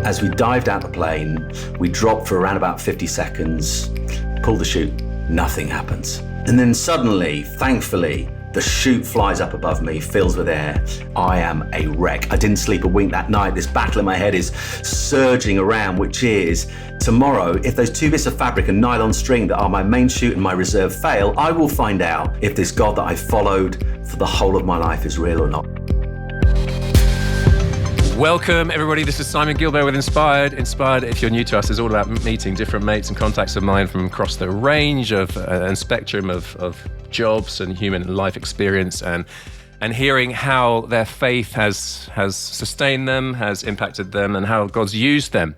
As we dived out the plane, we dropped for around about 50 seconds, pull the chute, nothing happens. And then suddenly, thankfully, the chute flies up above me, fills with air. I am a wreck. I didn't sleep a wink that night. This battle in my head is surging around, which is tomorrow, if those 2 bits of fabric and nylon string that are my main chute and my reserve fail, I will find out if this God that I followed for the whole of my life is real or not. Welcome, everybody. This is Simon Gilbert with Inspired. Inspired, if you're new to us, is all about meeting different mates and contacts of mine from across the range of and spectrum of jobs and human life experience, and hearing how their faith has sustained them, has impacted them, and how God's used them.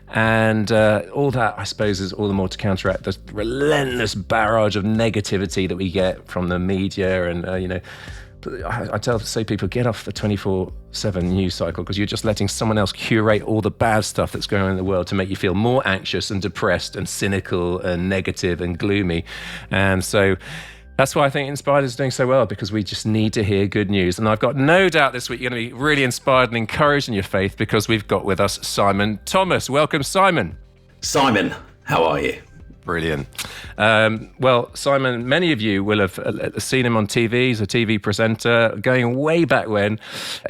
And all that, I suppose, is all the more to counteract the relentless barrage of negativity that we get from the media and, I say people, get off the 24/7 news cycle, because you're just letting someone else curate all the bad stuff that's going on in the world to make you feel more anxious and depressed and cynical and negative and gloomy. And so that's why I think Inspired is doing so well, because we just need to hear good news. And I've got no doubt this week you're going to be really inspired and encouraged in your faith, because we've got with us Simon Thomas. Welcome, Simon. Simon, how are you? Brilliant. Well, Simon, many of you will have seen him on TV. He's a TV presenter. Going way back when,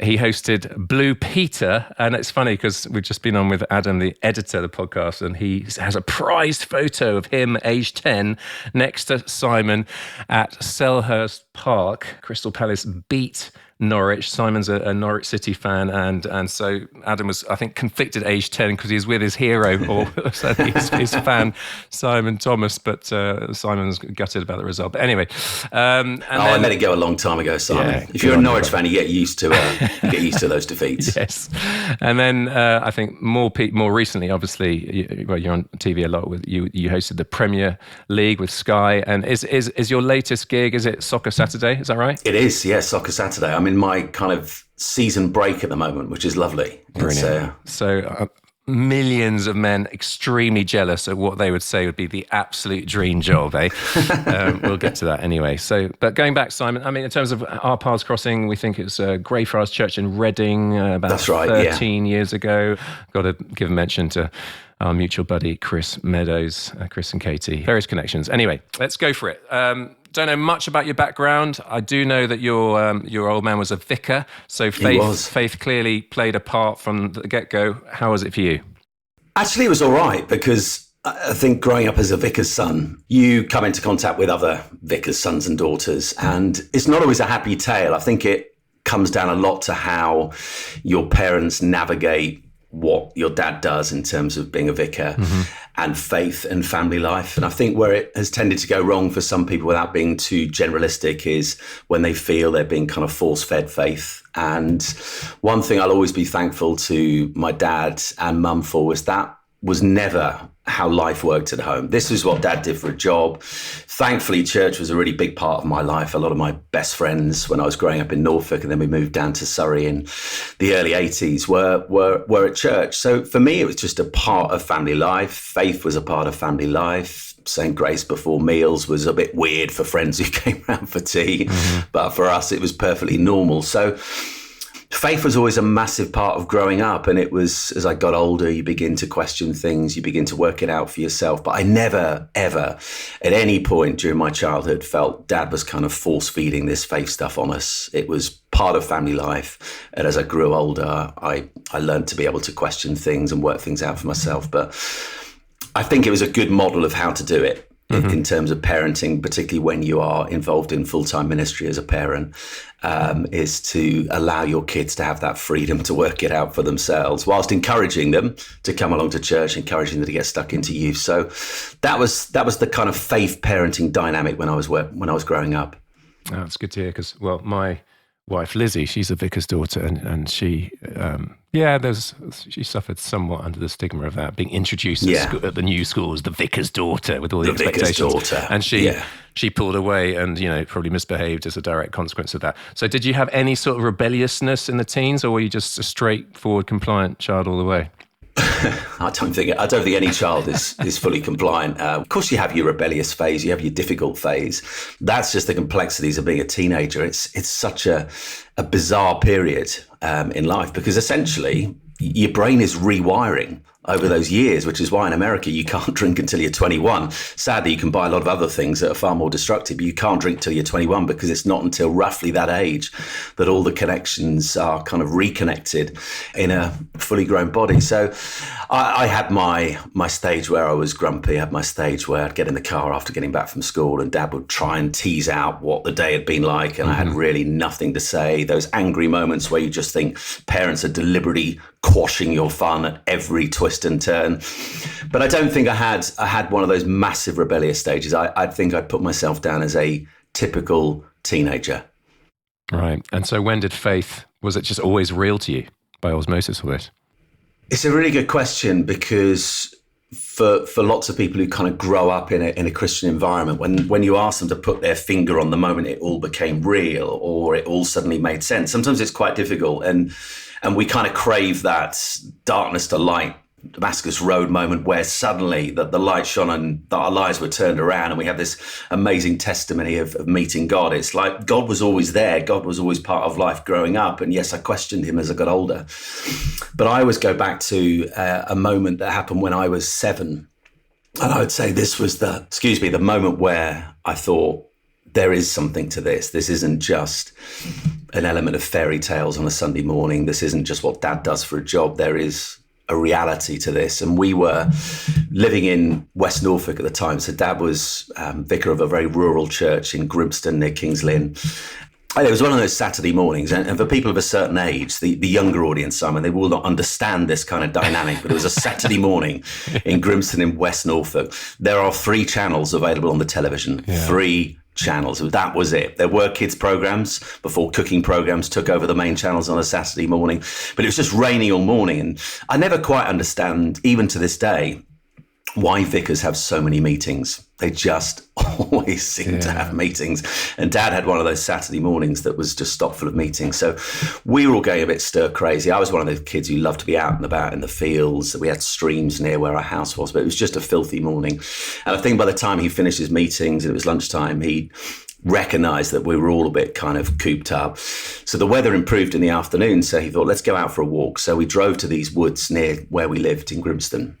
he hosted Blue Peter. And it's funny because we've just been on with Adam, the editor of the podcast, and he has a prized photo of him, age 10, next to Simon at Selhurst Park. Crystal Palace beat Norwich. Simon's a Norwich City fan, and so Adam was, I think, convicted age 10 because he was with his hero, or his fan, Simon Thomas, but Simon's gutted about the result. But anyway. I let it go a long time ago, Simon. Yeah, if you're a Norwich fan, you get used to those defeats. Yes. And then I think more recently, obviously, you're on TV a lot. With you hosted the Premier League with Sky, and is your latest gig, is it Soccer Saturday? Is that right? It is, yes, Soccer Saturday. I'm in my kind of season break at the moment, which is lovely. Brilliant. So millions of men extremely jealous of what they would say would be the absolute dream job, eh? We'll get to that anyway. So, but going back, Simon, I mean, in terms of our paths crossing, we think it's Greyfriars Church in Reading about 13 years ago. Got to give a mention to our mutual buddy, Chris Meadows, Chris and Katie, various connections. Anyway, let's go for it. Don't know much about your background. I do know that your old man was a vicar, so faith clearly played a part from the get-go. How was it for you? Actually, it was all right, because I think growing up as a vicar's son, you come into contact with other vicars' sons and daughters, and it's not always a happy tale. I think it comes down a lot to how your parents navigate what your dad does in terms of being a vicar and faith and family life. And I think where it has tended to go wrong for some people, without being too generalistic, is when they feel they're being kind of force-fed faith. And one thing I'll always be thankful to my dad and mum for was that was never how life worked at home. This is what dad did for a job. Thankfully, church was a really big part of my life. A lot of my best friends when I was growing up in Norfolk, and then we moved down to Surrey in the early 80s, were at church. So for me, it was just a part of family life. Faith was a part of family life. Saying grace before meals was a bit weird for friends who came round for tea, but for us, it was perfectly normal. So faith was always a massive part of growing up. And it was, as I got older, you begin to question things, you begin to work it out for yourself. But I never, ever, at any point during my childhood, felt dad was kind of force feeding this faith stuff on us. It was part of family life. And as I grew older, I learned to be able to question things and work things out for myself. But I think it was a good model of how to do it. In terms of parenting, particularly when you are involved in full-time ministry as a parent, is to allow your kids to have that freedom to work it out for themselves, whilst encouraging them to come along to church, encouraging them to get stuck into youth. So that was the kind of faith parenting dynamic when I was growing up. Oh, that's good to hear, because, well, my wife Lizzie, she's a vicar's daughter, and she she suffered somewhat under the stigma of that, being introduced at the new school as the vicar's daughter with all the expectations. Vicar's daughter. And she pulled away and probably misbehaved as a direct consequence of that. So did you have any sort of rebelliousness in the teens, or were you just a straightforward, compliant child all the way? I don't think any child is fully compliant. Of course, you have your rebellious phase, you have your difficult phase. That's just the complexities of being a teenager. It's such a bizarre period in life, because essentially your brain is rewiring over those years, which is why in America you can't drink until you're 21. Sadly, you can buy a lot of other things that are far more destructive, but you can't drink till you're 21 because it's not until roughly that age that all the connections are kind of reconnected in a fully grown body. So I had my stage where I was grumpy. I had my stage where I'd get in the car after getting back from school and Dad would try and tease out what the day had been like, and I had really nothing to say. Those angry moments where you just think parents are deliberately quashing your fun at every twist and turn. But I don't think I had one of those massive rebellious stages. I think I'd put myself down as a typical teenager. Right. And so when did faith, was it just always real to you by osmosis with it? It's a really good question, because for lots of people who kind of grow up in a Christian environment, when you ask them to put their finger on the moment it all became real or it all suddenly made sense, sometimes it's quite difficult. And we kind of crave that darkness to light, Damascus Road moment where suddenly the light shone and our lives were turned around and we have this amazing testimony of meeting God. It's like God was always there. God was always part of life growing up. And yes, I questioned him as I got older. But I always go back to a moment that happened when I was 7. And I would say this was the moment where I thought, there is something to this. This isn't just an element of fairy tales on a Sunday morning. This isn't just what Dad does for a job. There is a reality to this. And we were living in West Norfolk at the time. So Dad was vicar of a very rural church in Grimston near King's Lynn. And it was one of those Saturday mornings. And for people of a certain age, the younger audience, Simon, they will not understand this kind of dynamic. But it was a Saturday morning in Grimston in West Norfolk. There are 3 channels available on the television. Yeah. 3 channels. That was it. There were kids programs before cooking programs took over the main channels on a Saturday morning, but it was just raining all morning. And I never quite understand, even to this day, why vicars have so many meetings. They just always seem to have meetings. And Dad had one of those Saturday mornings that was just stock full of meetings. So we were all going a bit stir crazy. I was one of those kids who loved to be out and about in the fields. We had streams near where our house was, but it was just a filthy morning. And I think by the time he finished his meetings and it was lunchtime, he recognised that we were all a bit kind of cooped up. So the weather improved in the afternoon. So he thought, let's go out for a walk. So we drove to these woods near where we lived in Grimston.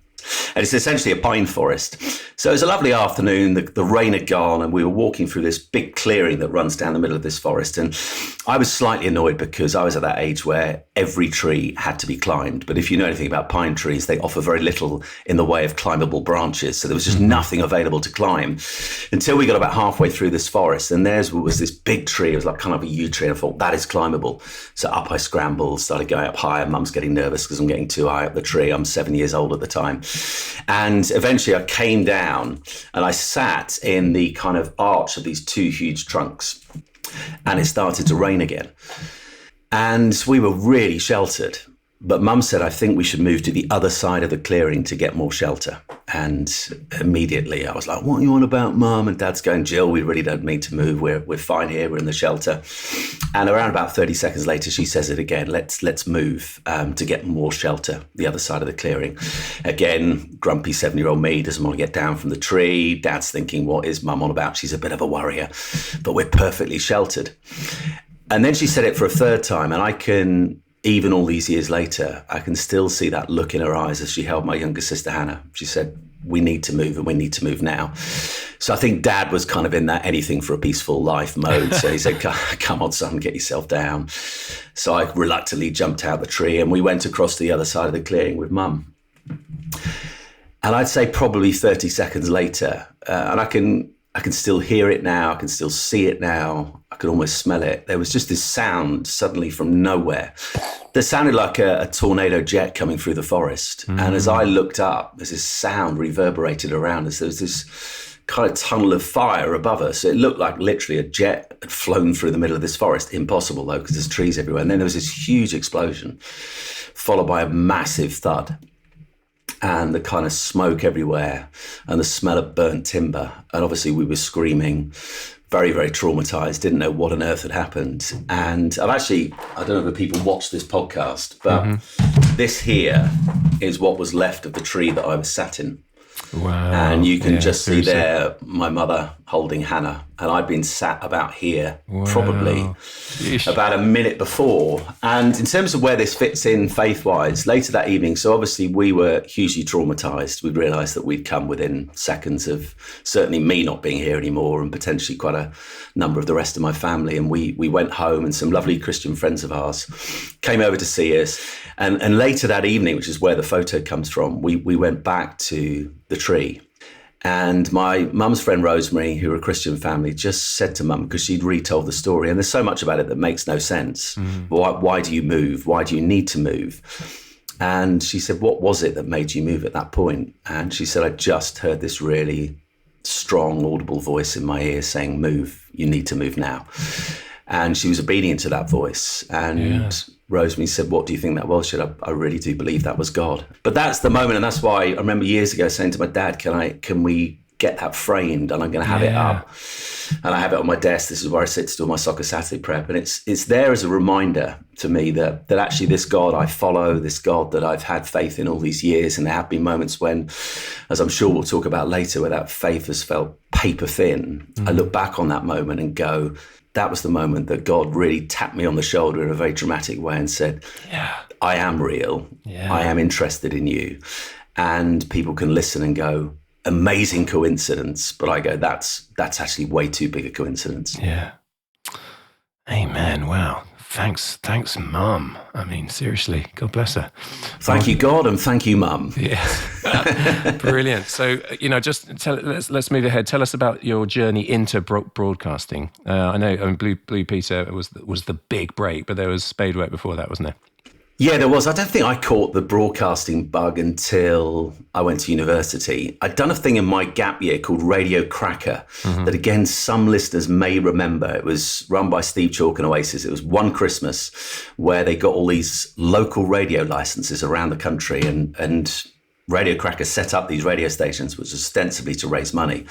And it's essentially a pine forest. So it was a lovely afternoon. The rain had gone and we were walking through this big clearing that runs down the middle of this forest. And I was slightly annoyed because I was at that age where every tree had to be climbed. But if you know anything about pine trees, they offer very little in the way of climbable branches. So there was just nothing available to climb until we got about halfway through this forest. And there was this big tree. It was like kind of a yew tree. And I thought, that is climbable. So up I scrambled, started going up higher. Mum's getting nervous because I'm getting too high up the tree. I'm 7 years old at the time. And eventually I came down and I sat in the kind of arch of these 2 huge trunks, and it started to rain again. And we were really sheltered. But Mum said, I think we should move to the other side of the clearing to get more shelter. And immediately I was like, what are you on about, Mum? And Dad's going, Jill, we really don't need to move. We're fine here. We're in the shelter. And around about 30 seconds later, she says it again. Let's move to get more shelter, the other side of the clearing. Again, grumpy 7-year-old me doesn't want to get down from the tree. Dad's thinking, what is Mum on about? She's a bit of a worrier. But we're perfectly sheltered. And then she said it for a 3rd time. And I can... Even all these years later, I can still see that look in her eyes as she held my younger sister, Hannah. She said, we need to move and we need to move now. So I think Dad was kind of in that anything for a peaceful life mode. So he said, come on, son, get yourself down. So I reluctantly jumped out the tree and we went across the other side of the clearing with Mum. And I'd say probably 30 seconds later, and I can still hear it now. I can still see it now. I could almost smell it. There was just this sound suddenly from nowhere that sounded like a tornado jet coming through the forest. Mm. And as I looked up, there's this sound reverberated around us. There was this kind of tunnel of fire above us. It looked like literally a jet had flown through the middle of this forest. Impossible though, because there's trees everywhere. And then there was this huge explosion followed by a massive thud. And the kind of smoke everywhere and the smell of burnt timber. And obviously we were screaming, very, very traumatized, didn't know what on earth had happened. And I don't know if people watch this podcast, but this here is what was left of the tree that I was sat in. Wow. And you can just see seriously. there my mother holding Hannah. And I'd been sat about here probably Yeesh. about a minute before. And in terms of where this fits in faith-wise, later that evening, so obviously we were hugely traumatized. We realized that we'd come within seconds of certainly me not being here anymore, and potentially quite a number of the rest of my family. And we went home, and some lovely Christian friends of ours came over to see us. And later that evening, which is where the photo comes from, we went back to the tree. And my mum's friend Rosemary, who are a Christian family, just said to mum, because she'd retold the story, and there's so much about it that makes no sense. Why do you move? Why do you need to move? And she said, what was it that made you move at that point? And she said, I just heard this really strong, audible voice in my ear saying, move, you need to move now. And she was obedient to that voice. And Rosemary said, what do you think that was? She said, I really do believe that was God. But that's the moment. And that's why I remember years ago saying to my dad, can we get that framed? And I'm going to have it up. And I have it on my desk. This is where I sit to do my Soccer Saturday prep. And it's there as a reminder to me that actually this God I follow, this God that I've had faith in all these years. And there have been moments when, as I'm sure we'll talk about later, where that faith has felt paper thin. I look back on that moment and go, that was the moment that God really tapped me on the shoulder in a very dramatic way and said, I am real. I am interested in you. And people can listen and go, amazing coincidence. But I go, that's actually way too big a coincidence. Yeah. Amen. Wow. Thanks, Mum. I mean, seriously, God bless her. Thank you, God, and thank you, Mum. Yeah, brilliant. So, just let's move ahead. Tell us about your journey into broadcasting. I know Blue Peter was the big break, but there was Spadework before that, wasn't there? Yeah, there was. I don't think I caught the broadcasting bug until I went to university. I'd done a thing in my gap year called Radio Cracker that, again, some listeners may remember. It was run by Steve Chalk and Oasis. It was one Christmas where they got all these local radio licenses around the country, and Radio Cracker set up these radio stations, which was ostensibly to raise money.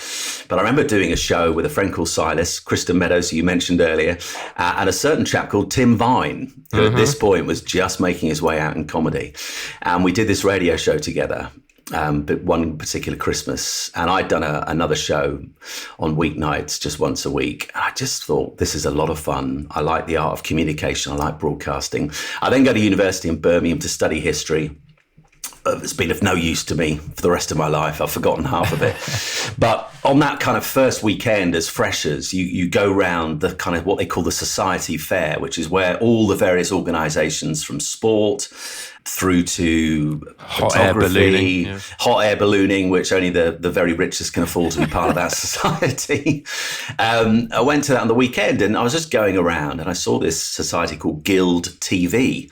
But I remember doing a show with a friend called Silas, Kristen Meadows, who you mentioned earlier, and a certain chap called Tim Vine, who at this point was just making his way out in comedy. And we did this radio show together, but one particular Christmas. And I'd done another show on weeknights just once a week. And I just thought, this is a lot of fun. I like the art of communication. I like broadcasting. I then go to university in Birmingham to study history. It's been of no use to me for the rest of my life. I've forgotten half of it. But on that kind of first weekend as freshers, you go round the kind of what they call the society fair, which is where all the various organisations from sport through to hot air ballooning, which only the very richest can afford to be part of that society. I went to that on the weekend, and I was just going around, and I saw this society called Guild TV.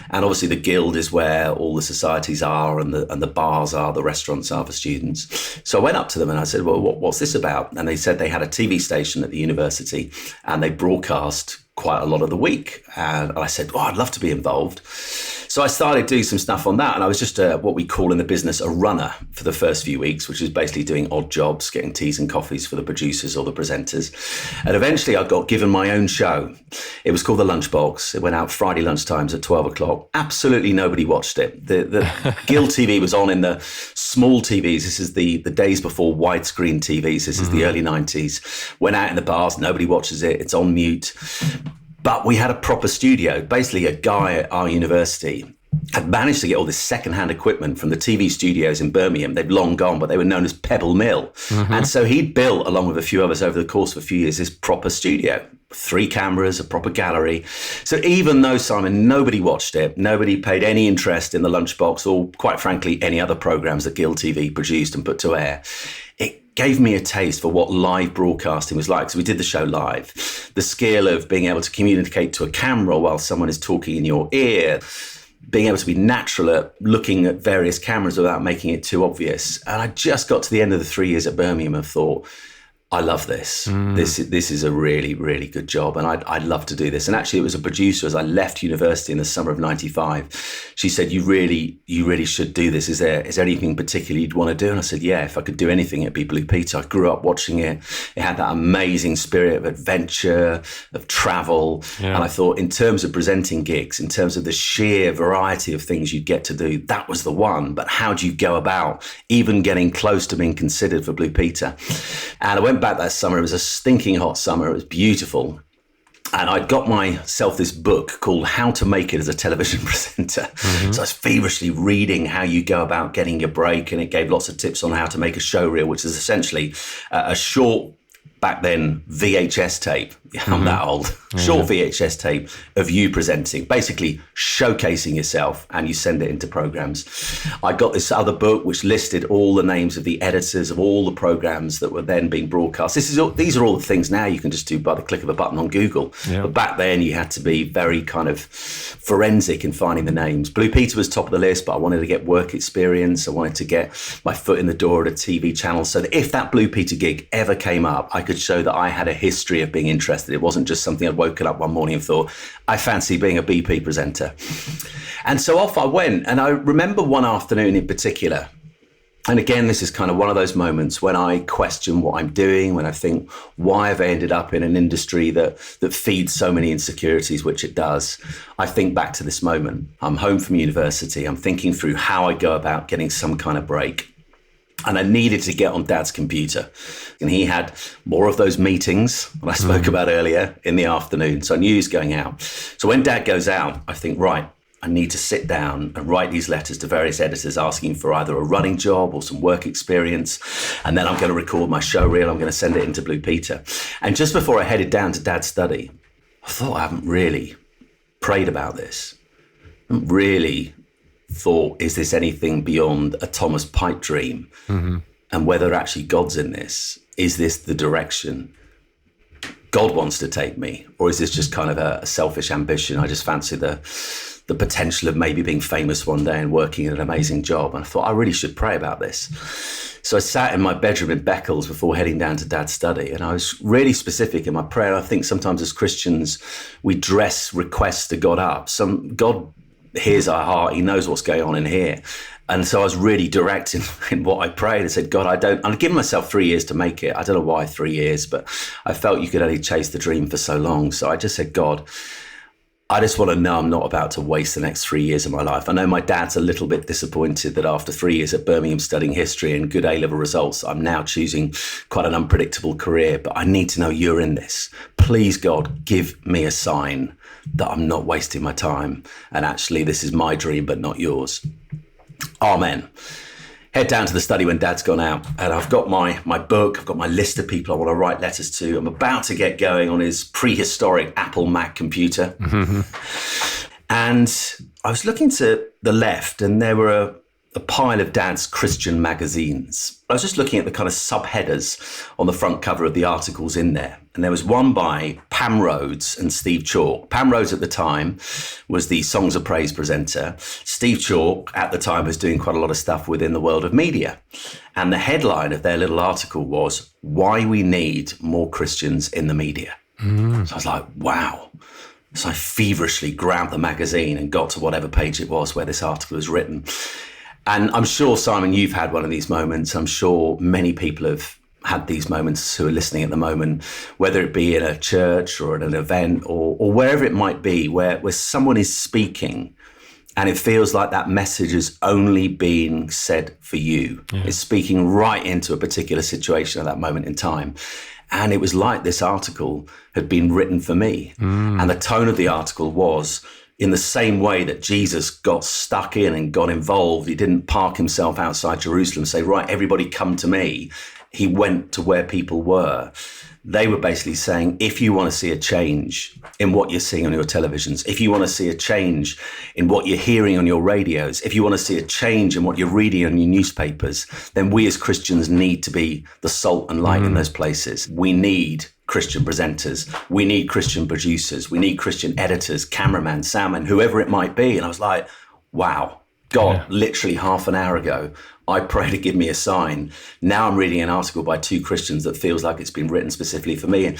And obviously the Guild is where all the societies are, and the bars are, the restaurants are for students. So I went up to them and I said, well, what's this about? And they said they had a TV station at the university and they broadcast quite a lot of the week. And I said, I'd love to be involved. So I started doing some stuff on that, and I was just what we call in the business a runner for the first few weeks, which was basically doing odd jobs, getting teas and coffees for the producers or the presenters. And eventually I got given my own show. It was called The Lunchbox. It went out Friday lunchtimes at 12 o'clock. Absolutely nobody watched it. The Guild TV was on in the small TVs. This is the days before widescreen TVs. This is the early 90s. Went out in the bars. Nobody watches it. It's on mute. But we had a proper studio. Basically, a guy at our university had managed to get all this secondhand equipment from the TV studios in Birmingham. They'd long gone, but they were known as Pebble Mill. And so he'd built, along with a few others over the course of a few years, this proper studio. 3 cameras, a proper gallery. So even though, Simon, nobody watched it, nobody paid any interest in The Lunchbox or, quite frankly, any other programmes that Guild TV produced and put to air, it gave me a taste for what live broadcasting was like. So we did the show live. The skill of being able to communicate to a camera while someone is talking in your ear, being able to be natural at looking at various cameras without making it too obvious. And I just got to the end of the 3 years at Birmingham and thought, I love this. This is a really, really good job. And I'd love to do this. And actually, it was a producer as I left university in the summer of 95. She said, you really should do this. Is there anything particular you'd want to do? And I said, yeah, if I could do anything, it'd be Blue Peter. I grew up watching it. It had that amazing spirit of adventure, of travel. Yeah. And I thought in terms of presenting gigs, in terms of the sheer variety of things you'd get to do, that was the one. But how do you go about even getting close to being considered for Blue Peter? And I went back that summer. It was a stinking hot summer. It was beautiful. And I'd got myself this book called How to Make It as a Television Presenter. So I was feverishly reading how you go about getting your break. And it gave lots of tips on how to make a show reel, which is essentially a short, back then, VHS tape. I'm that old. Short VHS tape of you presenting, basically showcasing yourself, and you send it into programs. I got this other book which listed all the names of the editors of all the programs that were then being broadcast. These are all the things now you can just do by the click of a button on Google. Yeah. But back then you had to be very kind of forensic in finding the names. Blue Peter was top of the list, but I wanted to get work experience. I wanted to get my foot in the door at a TV channel so that if that Blue Peter gig ever came up, I could show that I had a history of being interested. It wasn't just something I'd woken up one morning and thought, I fancy being a BP presenter. And so off I went. And I remember one afternoon in particular, and again, this is kind of one of those moments when I question what I'm doing, when I think, why have I ended up in an industry that feeds so many insecurities, which it does. I think back to this moment. I'm home from university. I'm thinking through how I go about getting some kind of break. And I needed to get on Dad's computer. And he had more of those meetings that I spoke about earlier in the afternoon. So I knew he was going out. So when Dad goes out, I think, right, I need to sit down and write these letters to various editors asking for either a running job or some work experience. And then I'm going to record my show reel. I'm going to send it into Blue Peter. And just before I headed down to Dad's study, I thought, I haven't really prayed about this. I haven't really thought, is this anything beyond a Thomas pipe dream? And whether actually God's in this, is this the direction God wants to take me? Or is this just kind of a selfish ambition? I just fancy the potential of maybe being famous one day and working at an amazing job. And I thought I really should pray about this. So I sat in my bedroom in Beccles before heading down to Dad's study. And I was really specific in my prayer. I think sometimes as Christians, we dress requests to God up. God hears our heart. He knows what's going on in here. And so I was really direct in what I prayed. I said, God, I've given myself 3 years to make it. I don't know why 3 years, but I felt you could only chase the dream for so long. So I just said, God, I just want to know I'm not about to waste the next 3 years of my life. I know my dad's a little bit disappointed that after 3 years at Birmingham studying history and good A-level results, I'm now choosing quite an unpredictable career, but I need to know you're in this. Please, God, give me a sign that I'm not wasting my time. And actually, this is my dream, but not yours. Amen. Head down to the study when Dad's gone out, and I've got my book, I've got my list of people I want to write letters to. I'm about to get going on his prehistoric Apple Mac computer. And I was looking to the left, and there were a pile of Dad's Christian magazines. I was just looking at the kind of subheaders on the front cover of the articles in there. And there was one by Pam Rhodes and Steve Chalk. Pam Rhodes at the time was the Songs of Praise presenter. Steve Chalk at the time was doing quite a lot of stuff within the world of media. And the headline of their little article was, Why We Need More Christians in the Media. So I was like, wow. So I feverishly grabbed the magazine and got to whatever page it was where this article was written. And I'm sure, Simon, you've had one of these moments. I'm sure many people have had these moments who are listening at the moment, whether it be in a church or at an event or wherever it might be, where someone is speaking and it feels like that message is only being said for you. Yeah. It's speaking right into a particular situation at that moment in time. And it was like this article had been written for me. And the tone of the article was, in the same way that Jesus got stuck in and got involved, he didn't park himself outside Jerusalem and say, right, everybody come to me. He went to where people were. They were basically saying, if you want to see a change in what you're seeing on your televisions, if you want to see a change in what you're hearing on your radios, if you want to see a change in what you're reading on your newspapers, then we as Christians need to be the salt and light in those places. We need Christian presenters. We need Christian producers. We need Christian editors, cameraman, soundman, whoever it might be. And I was like, wow, God, literally half an hour ago, I pray to give me a sign. Now I'm reading an article by two Christians that feels like it's been written specifically for me.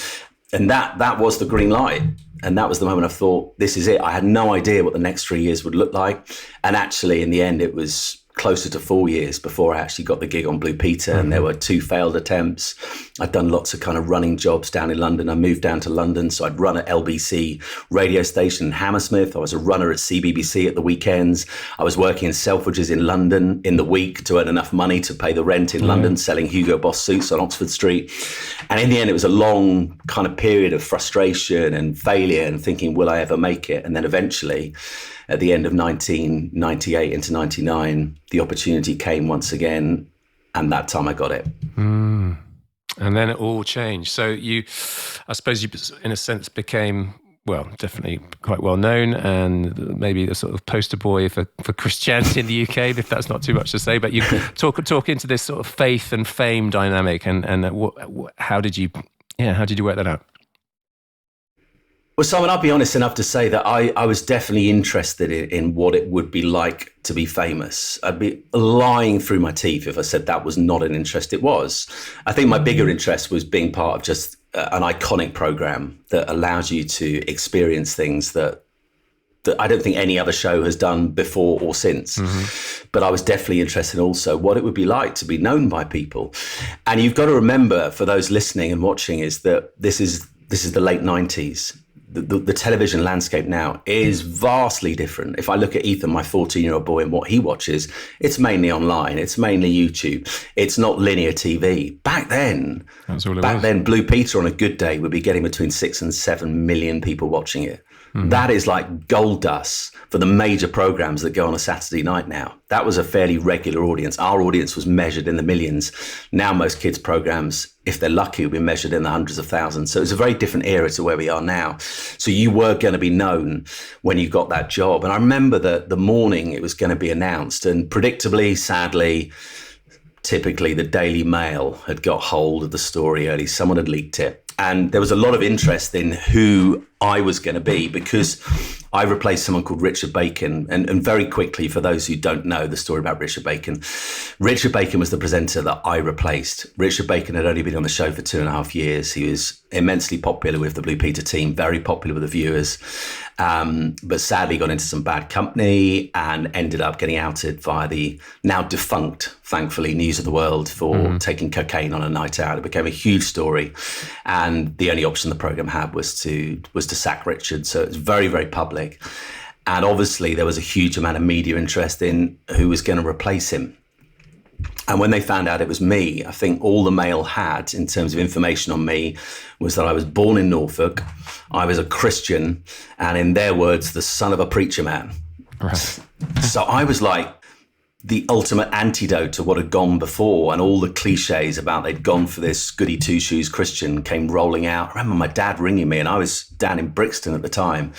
And that was the green light. And that was the moment I thought, this is it. I had no idea what the next 3 years would look like. And actually, in the end, it was closer to 4 years before I actually got the gig on Blue Peter. And there were 2 failed attempts. I'd done lots of kind of running jobs down in London. I moved down to London, so I'd run at LBC radio station in Hammersmith. I was a runner at CBBC at the weekends. I was working in Selfridges in London in the week to earn enough money to pay the rent in London, selling Hugo Boss suits on Oxford Street. And in the end, it was a long kind of period of frustration and failure and thinking, will I ever make it? And then eventually, at the end of 1998 into 99, the opportunity came once again, and that time I got it. And then it all changed. So you, I suppose you, in a sense, became, well, definitely quite well known and maybe the sort of poster boy for Christianity in the UK, if that's not too much to say. But you talk into this sort of faith and fame dynamic, and how did you work that out? Well, Simon, I'll be honest enough to say that I was definitely interested in what it would be like to be famous. I'd be lying through my teeth if I said that was not an interest. It was. I think my bigger interest was being part of just an iconic program that allows you to experience things that I don't think any other show has done before or since. But I was definitely interested in also what it would be like to be known by people. And you've got to remember, for those listening and watching, is that this is the late 90s. The television landscape now is vastly different. If I look at Ethan, my 14-year-old boy, and what he watches, it's mainly online. It's mainly YouTube. It's not linear TV. Back then, Blue Peter on a good day would be getting between 6 and 7 million people watching it. That is like gold dust for the major programs that go on a Saturday night now. That was a fairly regular audience. Our audience was measured in the millions. Now most kids' programs, if they're lucky, will be measured in the hundreds of thousands. So it's a very different era to where we are now. So you were going to be known when you got that job. And I remember the morning it was going to be announced, and predictably, sadly, typically the Daily Mail had got hold of the story early. Someone had leaked it. And there was a lot of interest in who I was going to be, because I replaced someone called Richard Bacon. And very quickly, for those who don't know the story about Richard Bacon was the presenter that I replaced. Richard Bacon had only been on the show for 2.5 years. He was immensely popular with the Blue Peter team, very popular with the viewers, but sadly got into some bad company and ended up getting outed via the now defunct, thankfully, News of the World for taking cocaine on a night out. It became a huge story, and the only option the program had was to sack Richard. So it was very, very public, and obviously there was a huge amount of media interest in who was going to replace him. And when they found out it was me, I think all the Mail had in terms of information on me was that I was born in Norfolk, I was a Christian, and in their words, the son of a preacher man. Right. So I was like the ultimate antidote to what had gone before, and all the cliches about they'd gone for this goody two-shoes Christian came rolling out. I remember my dad ringing me, and I was down in Brixton at the time,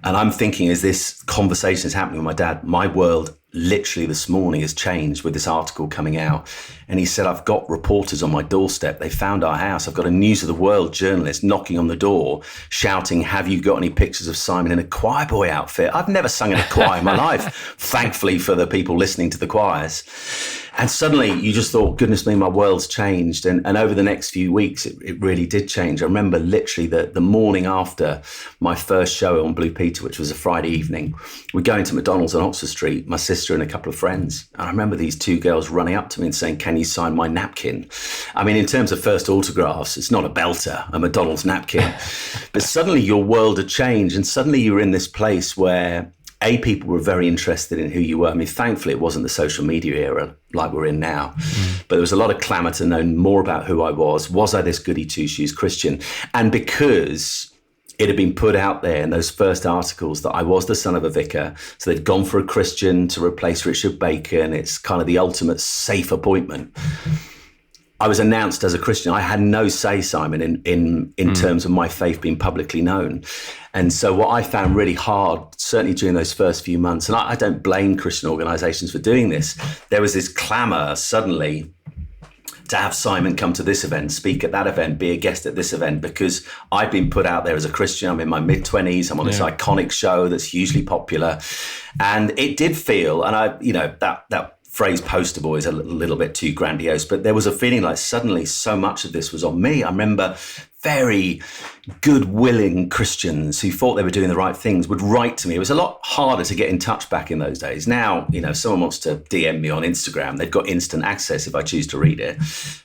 and I'm thinking, as this conversation is happening with my dad, my world literally this morning has changed with this article coming out. And he said, I've got reporters on my doorstep. They found our house. I've got a News of the World journalist knocking on the door, shouting, have you got any pictures of Simon in a choir boy outfit? I've never sung in a choir in my life, thankfully for the people listening to the choirs. And suddenly you just thought, goodness me, my world's changed. And over the next few weeks, it really did change. I remember literally the morning after my first show on Blue Peter, which was a Friday evening, we're going to McDonald's on Oxford Street, my sister and a couple of friends. And I remember these two girls running up to me and saying, can you sign my napkin? I mean, in terms of first autographs, it's not a belter, a McDonald's napkin. But suddenly your world had changed. And suddenly you were in this place where people were very interested in who you were. I mean, thankfully, it wasn't the social media era like we're in now. But there was a lot of clamour to know more about who I was. Was I this goody two-shoes Christian? And because it had been put out there in those first articles that I was the son of a vicar, so they'd gone for a Christian to replace Richard Bacon. It's kind of the ultimate safe appointment. I was announced as a Christian. I had no say, Simon, in terms of my faith being publicly known. And so what I found really hard, certainly during those first few months, and I don't blame Christian organisations for doing this, there was this clamour suddenly to have Simon come to this event, speak at that event, be a guest at this event, because I've been put out there as a Christian. I'm in my mid-20s. I'm on this iconic show that's hugely popular. And it did feel, and that phrase poster boy is a little bit too grandiose, but there was a feeling like suddenly so much of this was on me. I remember very good, willing Christians who thought they were doing the right things would write to me. It was a lot harder to get in touch back in those days. Now, if someone wants to DM me on Instagram, they've got instant access if I choose to read it.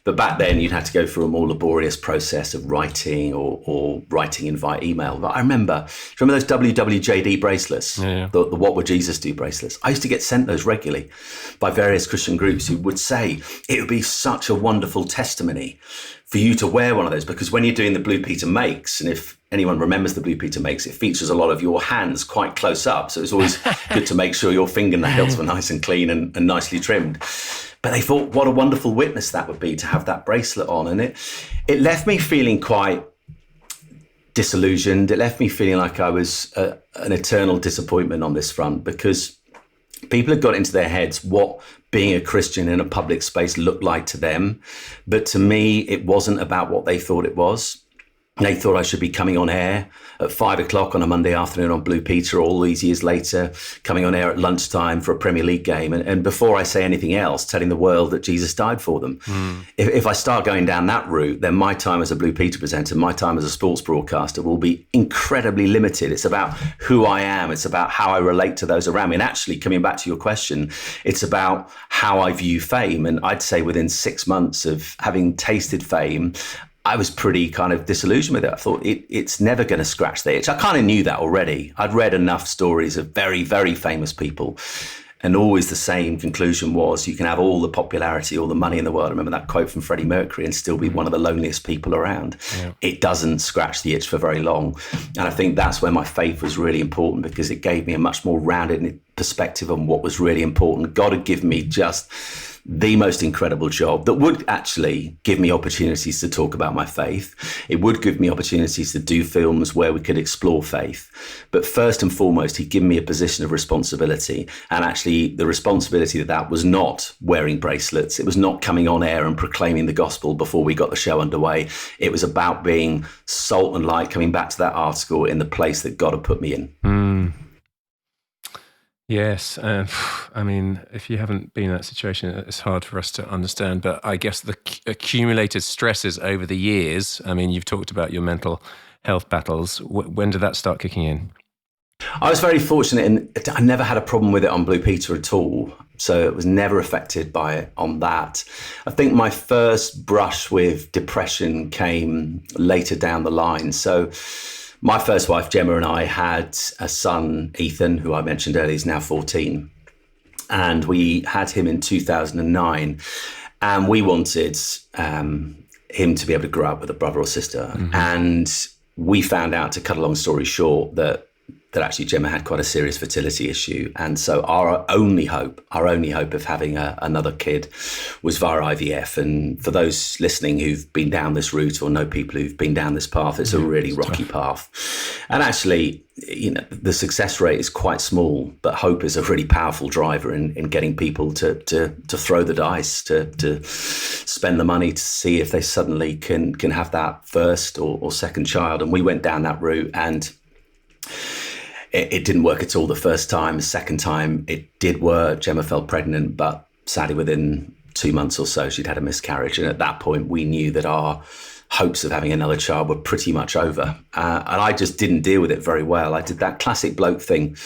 But back then, you'd have to go through a more laborious process of writing or writing in via email. But I remember those WWJD bracelets, the What Would Jesus Do bracelets? I used to get sent those regularly by various Christian groups who would say it would be such a wonderful testimony for you to wear one of those, because when you're doing the Blue Peter Makes, and if anyone remembers the Blue Peter Makes, it features a lot of your hands quite close up. So it's always good to make sure your fingernails were nice and clean and nicely trimmed. But they thought, what a wonderful witness that would be to have that bracelet on. And it left me feeling quite disillusioned. It left me feeling like I was an eternal disappointment on this front, because people had got into their heads what being a Christian in a public space looked like to them. But to me, it wasn't about what they thought it was. They thought I should be coming on air at 5:00 on a Monday afternoon on Blue Peter, all these years later, coming on air at lunchtime for a Premier League game. And before I say anything else, telling the world that Jesus died for them. If I start going down that route, then my time as a Blue Peter presenter, my time as a sports broadcaster will be incredibly limited. It's about who I am. It's about how I relate to those around me. And actually, coming back to your question, it's about how I view fame. And I'd say within 6 months of having tasted fame, I was pretty kind of disillusioned with it. I thought it's never going to scratch the itch. I kind of knew that already. I'd read enough stories of very, very famous people, and always the same conclusion was you can have all the popularity, all the money in the world. I remember that quote from Freddie Mercury, and still be one of the loneliest people around. Yeah. It doesn't scratch the itch for very long. And I think that's where my faith was really important, because it gave me a much more rounded perspective on what was really important. God had given me just the most incredible job that would actually give me opportunities to talk about my faith. It would give me opportunities to do films where we could explore faith. But first and foremost, he'd given me a position of responsibility. And actually, the responsibility of that was not wearing bracelets. It was not coming on air and proclaiming the gospel before we got the show underway. It was about being salt and light, coming back to that article, in the place that God had put me in. Yes. I mean, if you haven't been in that situation, it's hard for us to understand. But I guess the accumulated stresses over the years, I mean, you've talked about your mental health battles. When did that start kicking in? I was very fortunate, and I never had a problem with it on Blue Peter at all. So it was never affected by it on that. I think my first brush with depression came later down the line. So my first wife, Gemma, and I had a son, Ethan, who I mentioned earlier, is now 14. And we had him in 2009. And we wanted him to be able to grow up with a brother or sister. Mm-hmm. And we found out, to cut a long story short, that actually Gemma had quite a serious fertility issue. And so our only hope of having another kid was via IVF. And for those listening who've been down this route or know people who've been down this path, it's a really rocky path. And actually, the success rate is quite small, but hope is a really powerful driver in getting people to throw the dice, to spend the money to see if they suddenly can have that first or second child. And we went down that route, and it didn't work at all the first time. The second time it did work. Gemma fell pregnant, but sadly within 2 months or so, she'd had a miscarriage. And at that point, we knew that our hopes of having another child were pretty much over. And I just didn't deal with it very well. I did that classic bloke thing,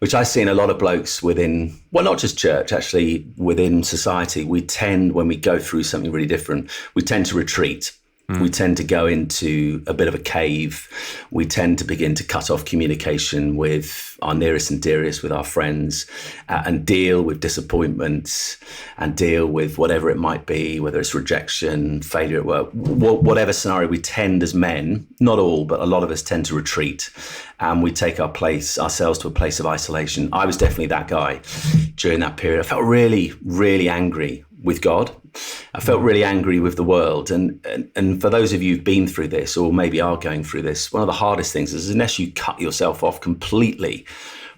which I see in a lot of blokes within, well, not just church, actually within society. We tend, when we go through something really different, we tend to retreat. We tend to go into a bit of a cave. We tend to begin to cut off communication with our nearest and dearest, with our friends, and deal with disappointments and deal with whatever it might be, whether it's rejection, failure at work, whatever scenario. We tend as men, not all, but a lot of us tend to retreat, and we take ourselves to a place of isolation. I was definitely that guy during that period. I felt really, really angry with God. I felt really angry with the world. And for those of you who've been through this, or maybe are going through this, one of the hardest things is, unless you cut yourself off completely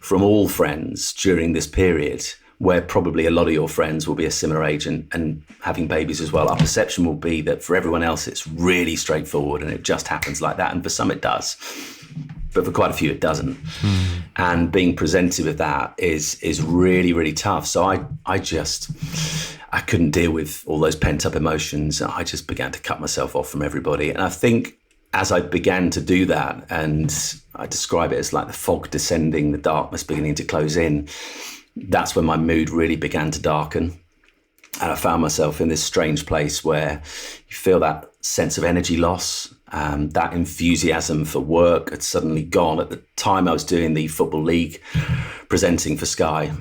from all friends during this period, where probably a lot of your friends will be a similar age and having babies as well. Our perception will be that for everyone else, it's really straightforward and it just happens like that. And for some, it does. But for quite a few, it doesn't. And being presented with that is really, really tough. So I couldn't deal with all those pent-up emotions. I just began to cut myself off from everybody. And I think as I began to do that, and I describe it as like the fog descending, the darkness beginning to close in, that's when my mood really began to darken. And I found myself in this strange place where you feel that sense of energy loss. That enthusiasm for work had suddenly gone. At the time I was doing the Football League, presenting for Sky.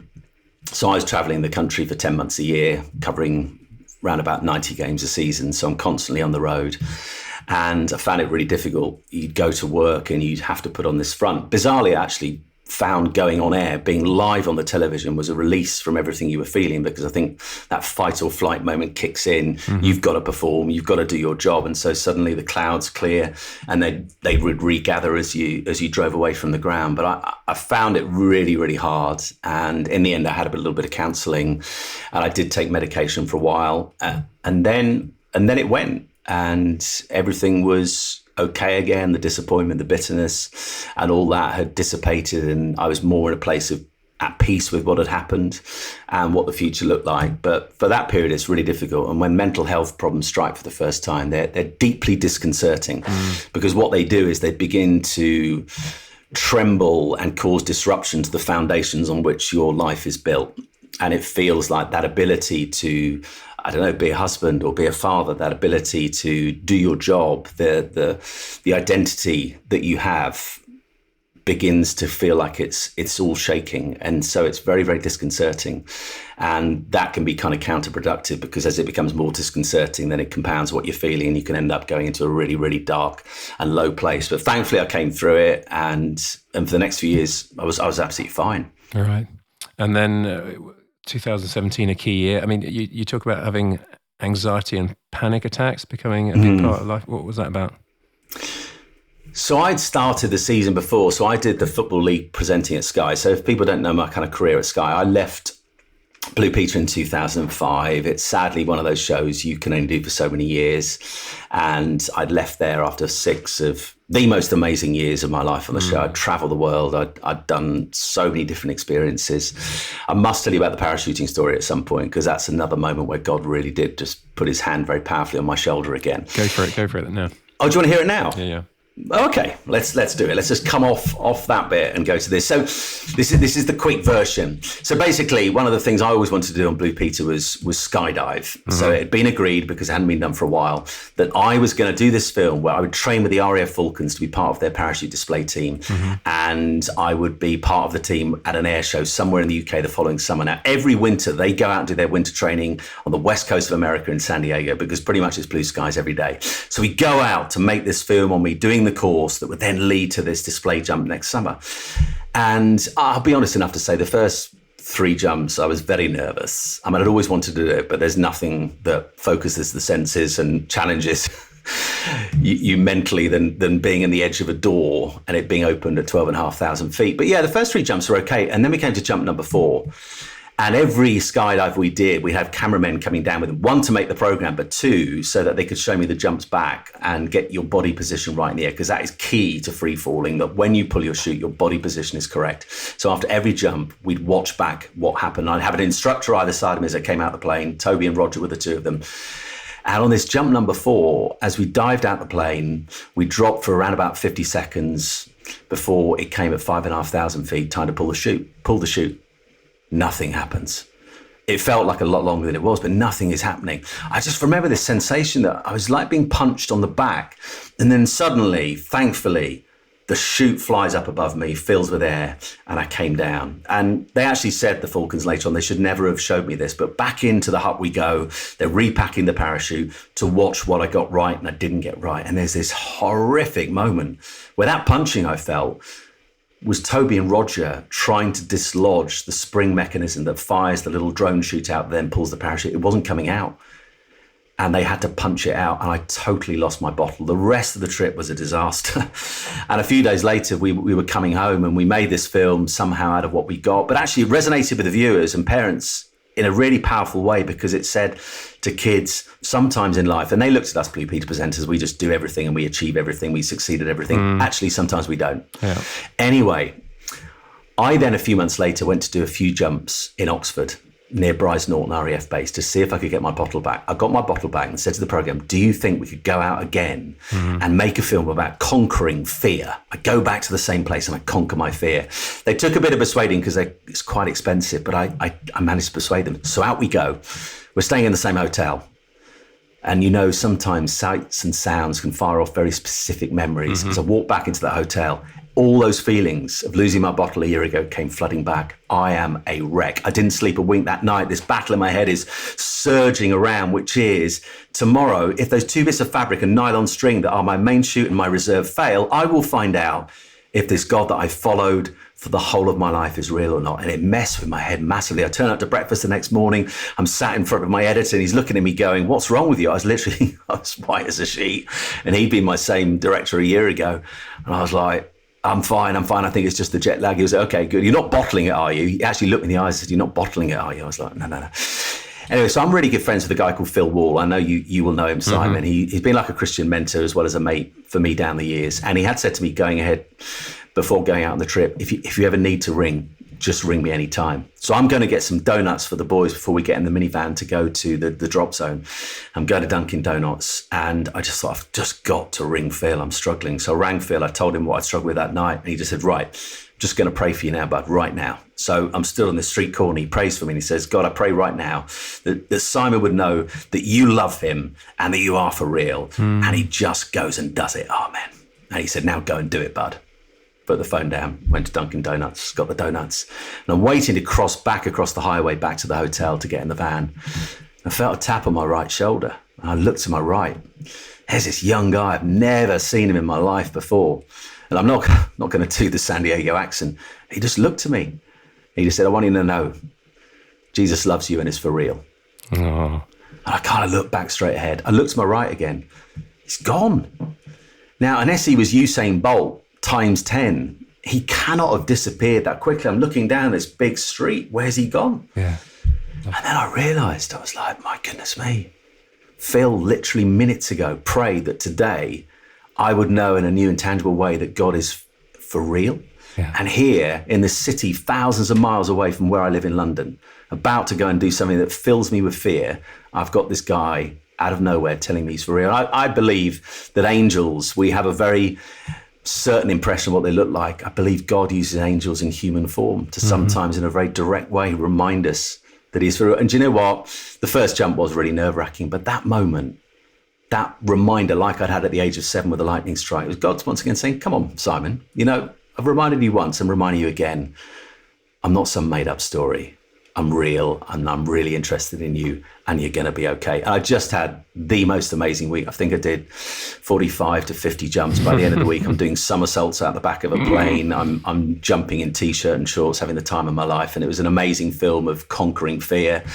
So I was traveling the country for 10 months a year, covering around about 90 games a season. So I'm constantly on the road. And I found it really difficult. You'd go to work and you'd have to put on this front. Bizarrely, I actually found going on air, being live on the television, was a release from everything you were feeling, because I think that fight or flight moment kicks in. You've got to perform, you've got to do your job. And so suddenly the clouds clear and they would regather as you drove away from the ground. But I found it really, really hard. And in the end, I had a little bit of counselling and I did take medication for a while. And then it went and everything was okay again. The disappointment, the bitterness and all that had dissipated, and I was more in a place of at peace with what had happened and what the future looked like. But for that period, it's really difficult. And when mental health problems strike for the first time, they're deeply disconcerting, because what they do is they begin to tremble and cause disruption to the foundations on which your life is built. And it feels like that ability to, I don't know, be a husband or be a father, that ability to do your job, the identity that you have begins to feel like it's all shaking. And so it's very, very disconcerting. And that can be kind of counterproductive, because as it becomes more disconcerting, then it compounds what you're feeling and you can end up going into a really, really dark and low place. But thankfully I came through it, and for the next few years, I was absolutely fine. All right. And then 2017, a key year. I mean, you talk about having anxiety and panic attacks becoming a big part of life. What was that about? So I'd started the season before. So I did the Football League presenting at Sky. So if people don't know my kind of career at Sky, I left Blue Peter in 2005. It's sadly one of those shows you can only do for so many years. And I'd left there after 6 of the most amazing years of my life on the show. I'd traveled the world. I'd done so many different experiences. I must tell you about the parachuting story at some point, because that's another moment where God really did just put his hand very powerfully on my shoulder again. Go for it now. Oh, do you want to hear it now? Yeah. Okay, let's do it. Let's just come off that bit and go to this. So this is the quick version. So basically, one of the things I always wanted to do on Blue Peter was skydive. So it had been agreed, because it hadn't been done for a while, that I was going to do this film where I would train with the RAF Falcons to be part of their parachute display team, and I would be part of the team at an air show somewhere in the UK the following summer. Now, every winter they go out and do their winter training on the west coast of America in San Diego, because pretty much it's blue skies every day. So we go out to make this film on me doing the course that would then lead to this display jump next summer. And I'll be honest enough to say the first 3 jumps, I was very nervous. I mean, I'd always wanted to do it, but there's nothing that focuses the senses and challenges you mentally than being in the edge of a door and it being opened at 12,500 feet. But yeah, the first 3 jumps were okay. And then we came to jump number 4. And every skydive we did, we had cameramen coming down with them, 1 to make the program, but 2 so that they could show me the jumps back and get your body position right in the air, because that is key to free falling, that when you pull your chute, your body position is correct. So after every jump, we'd watch back what happened. I'd have an instructor either side of me as I came out of the plane. Toby and Roger were the 2 of them. And on this jump number 4, as we dived out the plane, we dropped for around about 50 seconds before it came at 5,500 feet, time to pull the chute. Nothing happens. It felt like a lot longer than it was, but nothing is happening. I just remember this sensation that I was like being punched on the back. And then suddenly, thankfully, the chute flies up above me, fills with air, and I came down. And they actually said, the Falcons later on, they should never have showed me this, but back into the hut we go. They're repacking the parachute to watch what I got right and I didn't get right. And there's this horrific moment where that punching I felt was Toby and Roger trying to dislodge the spring mechanism that fires the little drone chute out, then pulls the parachute. It wasn't coming out. and they had to punch it out, and I totally lost my bottle. The rest of the trip was a disaster. And a few days later, we were coming home, and we made this film somehow out of what we got. But actually, it resonated with the viewers and parents in a really powerful way, because it said to kids, sometimes in life, and they looked at us Blue Peter presenters, we just do everything and we achieve everything, we succeed at everything. Actually, sometimes we don't. Yeah. Anyway, I then a few months later went to do a few jumps in Oxford, near Bryce Norton RAF base, to see if I could get my bottle back. I got my bottle back and said to the programme, do you think we could go out again and make a film about conquering fear? I go back to the same place and I conquer my fear. They took a bit of persuading because it's quite expensive, but I managed to persuade them. So out we go. We're staying in the same hotel. And sometimes sights and sounds can fire off very specific memories. As I walked back into that hotel, all those feelings of losing my bottle a year ago came flooding back. I am a wreck. I didn't sleep a wink that night. This battle in my head is surging around, which is tomorrow, if those 2 bits of fabric and nylon string that are my main shoot and my reserve fail, I will find out if this God that I followed for the whole of my life is real or not. And it messed with my head massively. I turn up to breakfast the next morning. I'm sat in front of my editor and he's looking at me going, what's wrong with you? I was white as a sheet. And he'd been my same director a year ago. And I was like, I'm fine. I think it's just the jet lag. He was like, okay, good. You're not bottling it, are you? He actually looked me in the eyes and said, you're not bottling it, are you? I was like, no. Anyway, so I'm really good friends with a guy called Phil Wall. I know you will know him, Simon. He's been like a Christian mentor as well as a mate for me down the years. And he had said to me going ahead, before going out on the trip, if you ever need to ring, just ring me anytime. So I'm going to get some donuts for the boys before we get in the minivan to go to the drop zone. I'm going to Dunkin' Donuts, and I just thought, I've just got to ring Phil. I'm struggling. So I rang Phil. I told him what I'd struggled with that night, and he just said, right, just going to pray for you now, bud, right now. So I'm still on the street corner. He prays for me, and he says, God, I pray right now that Simon would know that you love him and that you are for real. And he just goes and does it. Amen. And he said, now go and do it, bud. Put the phone down, went to Dunkin' Donuts, got the donuts, and I'm waiting to cross back across the highway back to the hotel to get in the van. I felt a tap on my right shoulder. I looked to my right. There's this young guy. I've never seen him in my life before. And I'm not going to do the San Diego accent. He just looked at me. He just said, I want you to know Jesus loves you and it's for real. And I kind of looked back straight ahead. I looked to my right again. He's gone. Now, unless he was Usain Bolt times 10, he cannot have disappeared that quickly. I'm looking down this big street. Where's he gone? Yeah. And then I realised, I was like, my goodness me. Phil literally minutes ago prayed that today I would know in a new and tangible way that God is for real. Yeah. And here in this city, thousands of miles away from where I live in London, about to go and do something that fills me with fear, I've got this guy out of nowhere telling me he's for real. I believe that angels, we have a very certain impression of what they look like. I believe God uses angels in human form to sometimes in a very direct way remind us that he's for real. And do you know what? The first jump was really nerve-wracking, but that moment, that reminder like I'd had at the age of 7 with the lightning strike, it was God once again saying, come on, Simon, I've reminded you once, I'm reminding you again, I'm not some made-up story. I'm real and I'm really interested in you and you're going to be okay. And I just had the most amazing week. I think I did 45 to 50 jumps. By the end of the week, I'm doing somersaults out the back of a plane. I'm jumping in T-shirt and shorts, having the time of my life. And it was an amazing film of conquering fear.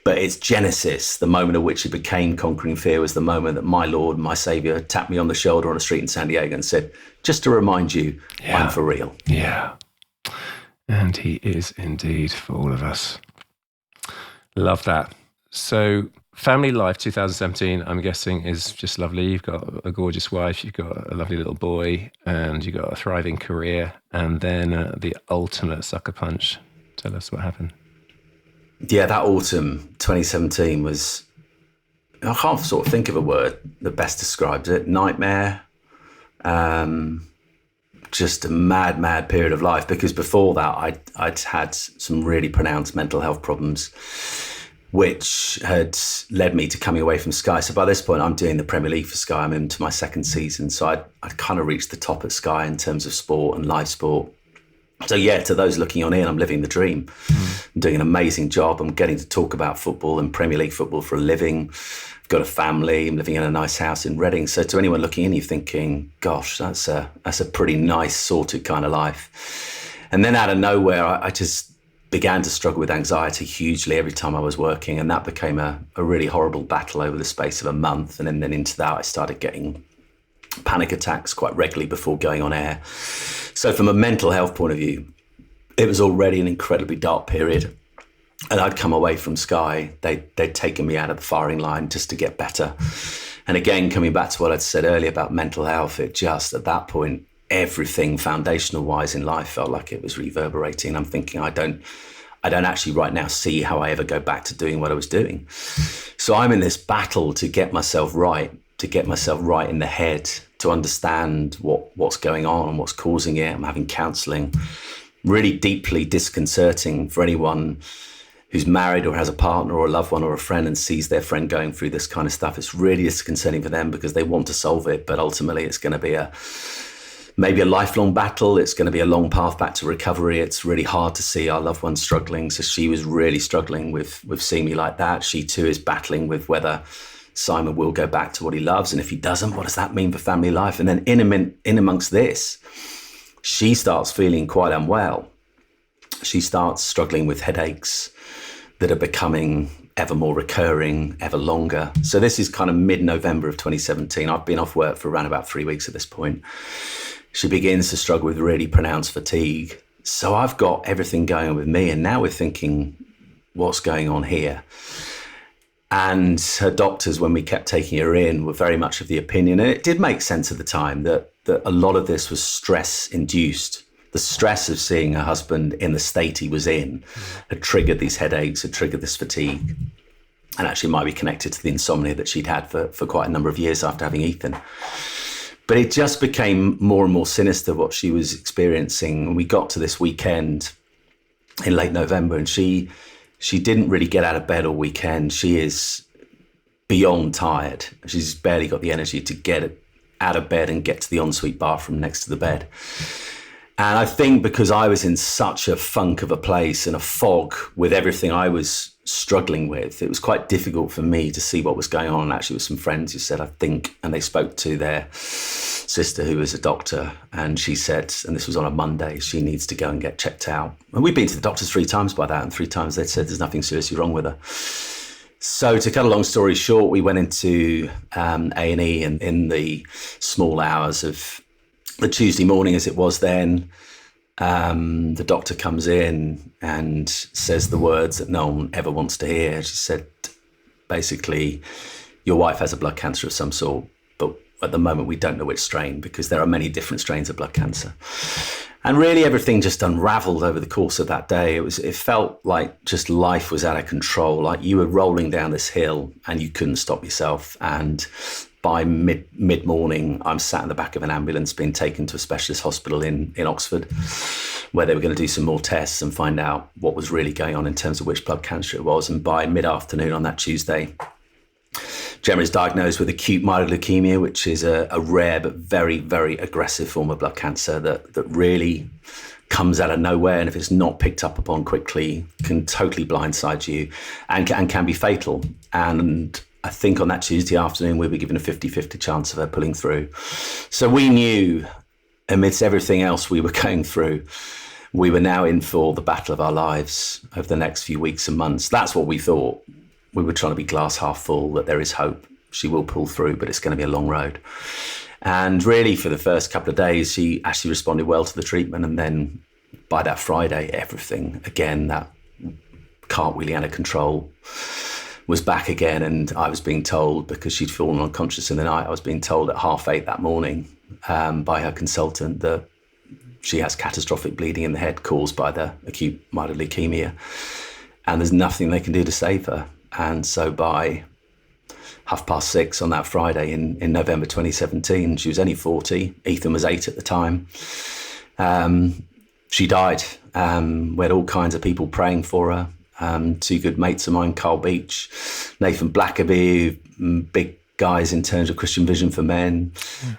But it's Genesis, the moment at which it became conquering fear, was the moment that my Lord, my Savior, tapped me on the shoulder on a street in San Diego and said, just to remind you, I'm for real. Yeah. And he is indeed for all of us. Love that. So family life 2017, I'm guessing, is just lovely. You've got a gorgeous wife, you've got a lovely little boy, and you've got a thriving career, and then the ultimate sucker punch. Tell us what happened. Yeah, that autumn 2017 was, I can't sort of think of a word that best describes it. Nightmare. Just a mad period of life, because before that I'd had some really pronounced mental health problems, which had led me to coming away from Sky. So by this point, I'm doing the Premier League for Sky. I'm into my second season. So I'd kind of reached the top at Sky in terms of sport and live sport. So yeah, to those looking on in, I'm living the dream. I'm doing an amazing job. I'm getting to talk about football and Premier League football for a living. I've got a family. I'm living in a nice house in Reading. So to anyone looking in, you're thinking, gosh, that's a pretty nice, sorted kind of life. And then out of nowhere, I just began to struggle with anxiety hugely every time I was working. And that became a really horrible battle over the space of a month. And then into that, I started getting panic attacks quite regularly before going on air. So from a mental health point of view, it was already an incredibly dark period. And I'd come away from Sky. They'd taken me out of the firing line just to get better. And again, coming back to what I'd said earlier about mental health, it just, at that point, everything foundational wise in life felt like it was reverberating. I'm thinking, I don't actually right now see how I ever go back to doing what I was doing. So I'm in this battle to get myself right in the head, to understand what's going on and what's causing it. I'm having counselling, really deeply disconcerting for anyone who's married or has a partner or a loved one or a friend and sees their friend going through this kind of stuff. It's really disconcerting for them because they want to solve it, but ultimately it's going to be maybe a lifelong battle. It's going to be a long path back to recovery. It's really hard to see our loved ones struggling. So she was really struggling with seeing me like that. She too is battling with whether Simon will go back to what he loves. And if he doesn't, what does that mean for family life? And then in amongst this, she starts feeling quite unwell. She starts struggling with headaches that are becoming ever more recurring, ever longer. So this is kind of mid-November of 2017. I've been off work for around about 3 weeks at this point. She begins to struggle with really pronounced fatigue. So I've got everything going on with me. And now we're thinking, what's going on here? And her doctors, when we kept taking her in, were very much of the opinion, and it did make sense at the time, that a lot of this was stress-induced. The stress of seeing her husband in the state he was in had triggered these headaches, had triggered this fatigue, and actually might be connected to the insomnia that she'd had for quite a number of years after having Ethan. But it just became more and more sinister what she was experiencing. And we got to this weekend in late November, and she didn't really get out of bed all weekend. She is beyond tired. She's barely got the energy to get out of bed and get to the ensuite bathroom next to the bed. And I think because I was in such a funk of a place and a fog with everything I was struggling with, it was quite difficult for me to see what was going on. And actually with some friends who said, I think, and they spoke to their sister who was a doctor, and she said, and this was on a Monday, she needs to go and get checked out. And we'd been to the doctors 3 times by that, and 3 times they'd said there's nothing seriously wrong with her. So to cut a long story short, we went into A&E, and in the small hours of the Tuesday morning, as it was then, the doctor comes in and says the words that no one ever wants to hear. She said, basically, your wife has a blood cancer of some sort, but at the moment we don't know which strain, because there are many different strains of blood cancer. And really everything just unraveled over the course of that day. It felt like just life was out of control, like you were rolling down this hill and you couldn't stop yourself. And by mid-morning, I'm sat in the back of an ambulance being taken to a specialist hospital in Oxford, where they were going to do some more tests and find out what was really going on in terms of which blood cancer it was. And by mid-afternoon on that Tuesday, Gemma is diagnosed with acute myeloid leukemia, which is a rare but very, very aggressive form of blood cancer that really comes out of nowhere, and if it's not picked up upon quickly, can totally blindside you and can be fatal. And I think on that Tuesday afternoon, we were given a 50-50 chance of her pulling through. So we knew, amidst everything else we were going through, we were now in for the battle of our lives over the next few weeks and months. That's what we thought. We were trying to be glass half full, that there is hope. She will pull through, but it's going to be a long road. And really, for the first couple of days, she actually responded well to the treatment. And then by that Friday, everything, again, that cartwheeling out of control was back again. And I was being told, because she'd fallen unconscious in the night, I was being told at 8:30 that morning by her consultant that she has catastrophic bleeding in the head caused by the acute myeloid leukemia. And there's nothing they can do to save her. And so by 6:30 on that Friday in November 2017, she was only 40. Ethan was 8 at the time. She died. We had all kinds of people praying for her. 2 good mates of mine, Carl Beach, Nathan Blackaby, big guys in terms of Christian Vision for Men,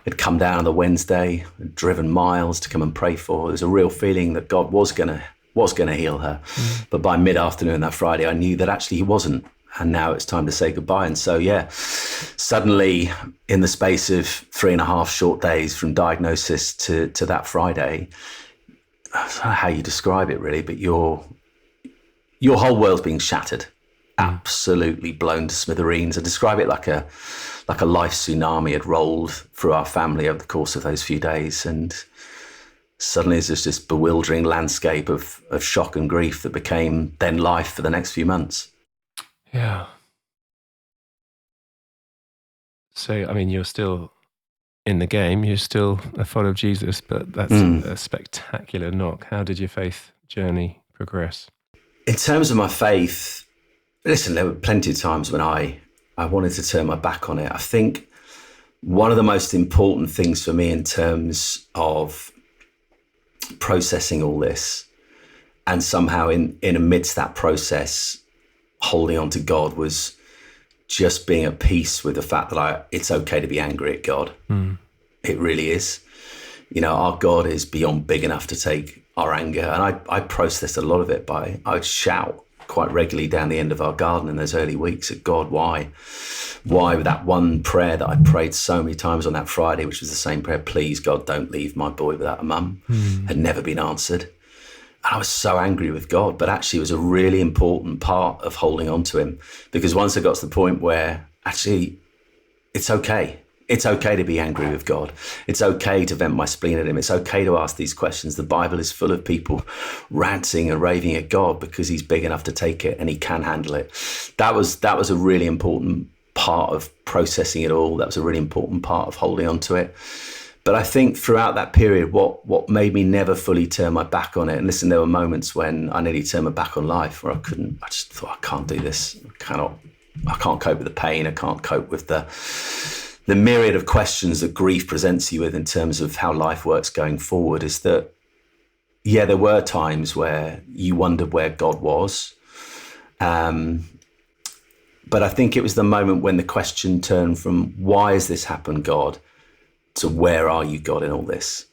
had come down on the Wednesday, had driven miles to come and pray for her. There's a real feeling that God was going to heal her. But by mid-afternoon that Friday, I knew that actually he wasn't. And now it's time to say goodbye. And so, suddenly in the space of 3.5 short days from diagnosis to that Friday, I don't know how you describe it really, but you're your whole world's being shattered, absolutely blown to smithereens. I describe it like a life tsunami had rolled through our family over the course of those few days, and suddenly it's just this bewildering landscape of shock and grief that became then life for the next few months. Yeah. So, I mean, you're still in the game, you're still a follower of Jesus, but that's a spectacular knock. How did your faith journey progress? In terms of my faith, listen, there were plenty of times when I wanted to turn my back on it. I think one of the most important things for me in terms of processing all this, and somehow in amidst that process, holding on to God, was just being at peace with the fact that it's okay to be angry at God. It really is. You know, our God is beyond big enough to take our anger. And I processed a lot of it I'd shout quite regularly down the end of our garden in those early weeks at God, why that one prayer that I prayed so many times on that Friday, which was the same prayer, please God, don't leave my boy without a mum, had never been answered. And I was so angry with God, but actually it was a really important part of holding on to him, because once I got to the point where actually it's okay. It's okay to be angry with God. It's okay to vent my spleen at him. It's okay to ask these questions. The Bible is full of people ranting and raving at God because he's big enough to take it and he can handle it. That was a really important part of processing it all. That was a really important part of holding on to it. But I think throughout that period, what made me never fully turn my back on it, and listen, there were moments when I nearly turned my back on life where I just thought, I can't do this. I can't cope with the pain. I can't cope with the myriad of questions that grief presents you with in terms of how life works going forward. Is that, yeah, there were times where you wondered where God was. But I think it was the moment when the question turned from, why has this happened, God, to where are you, God, in all this?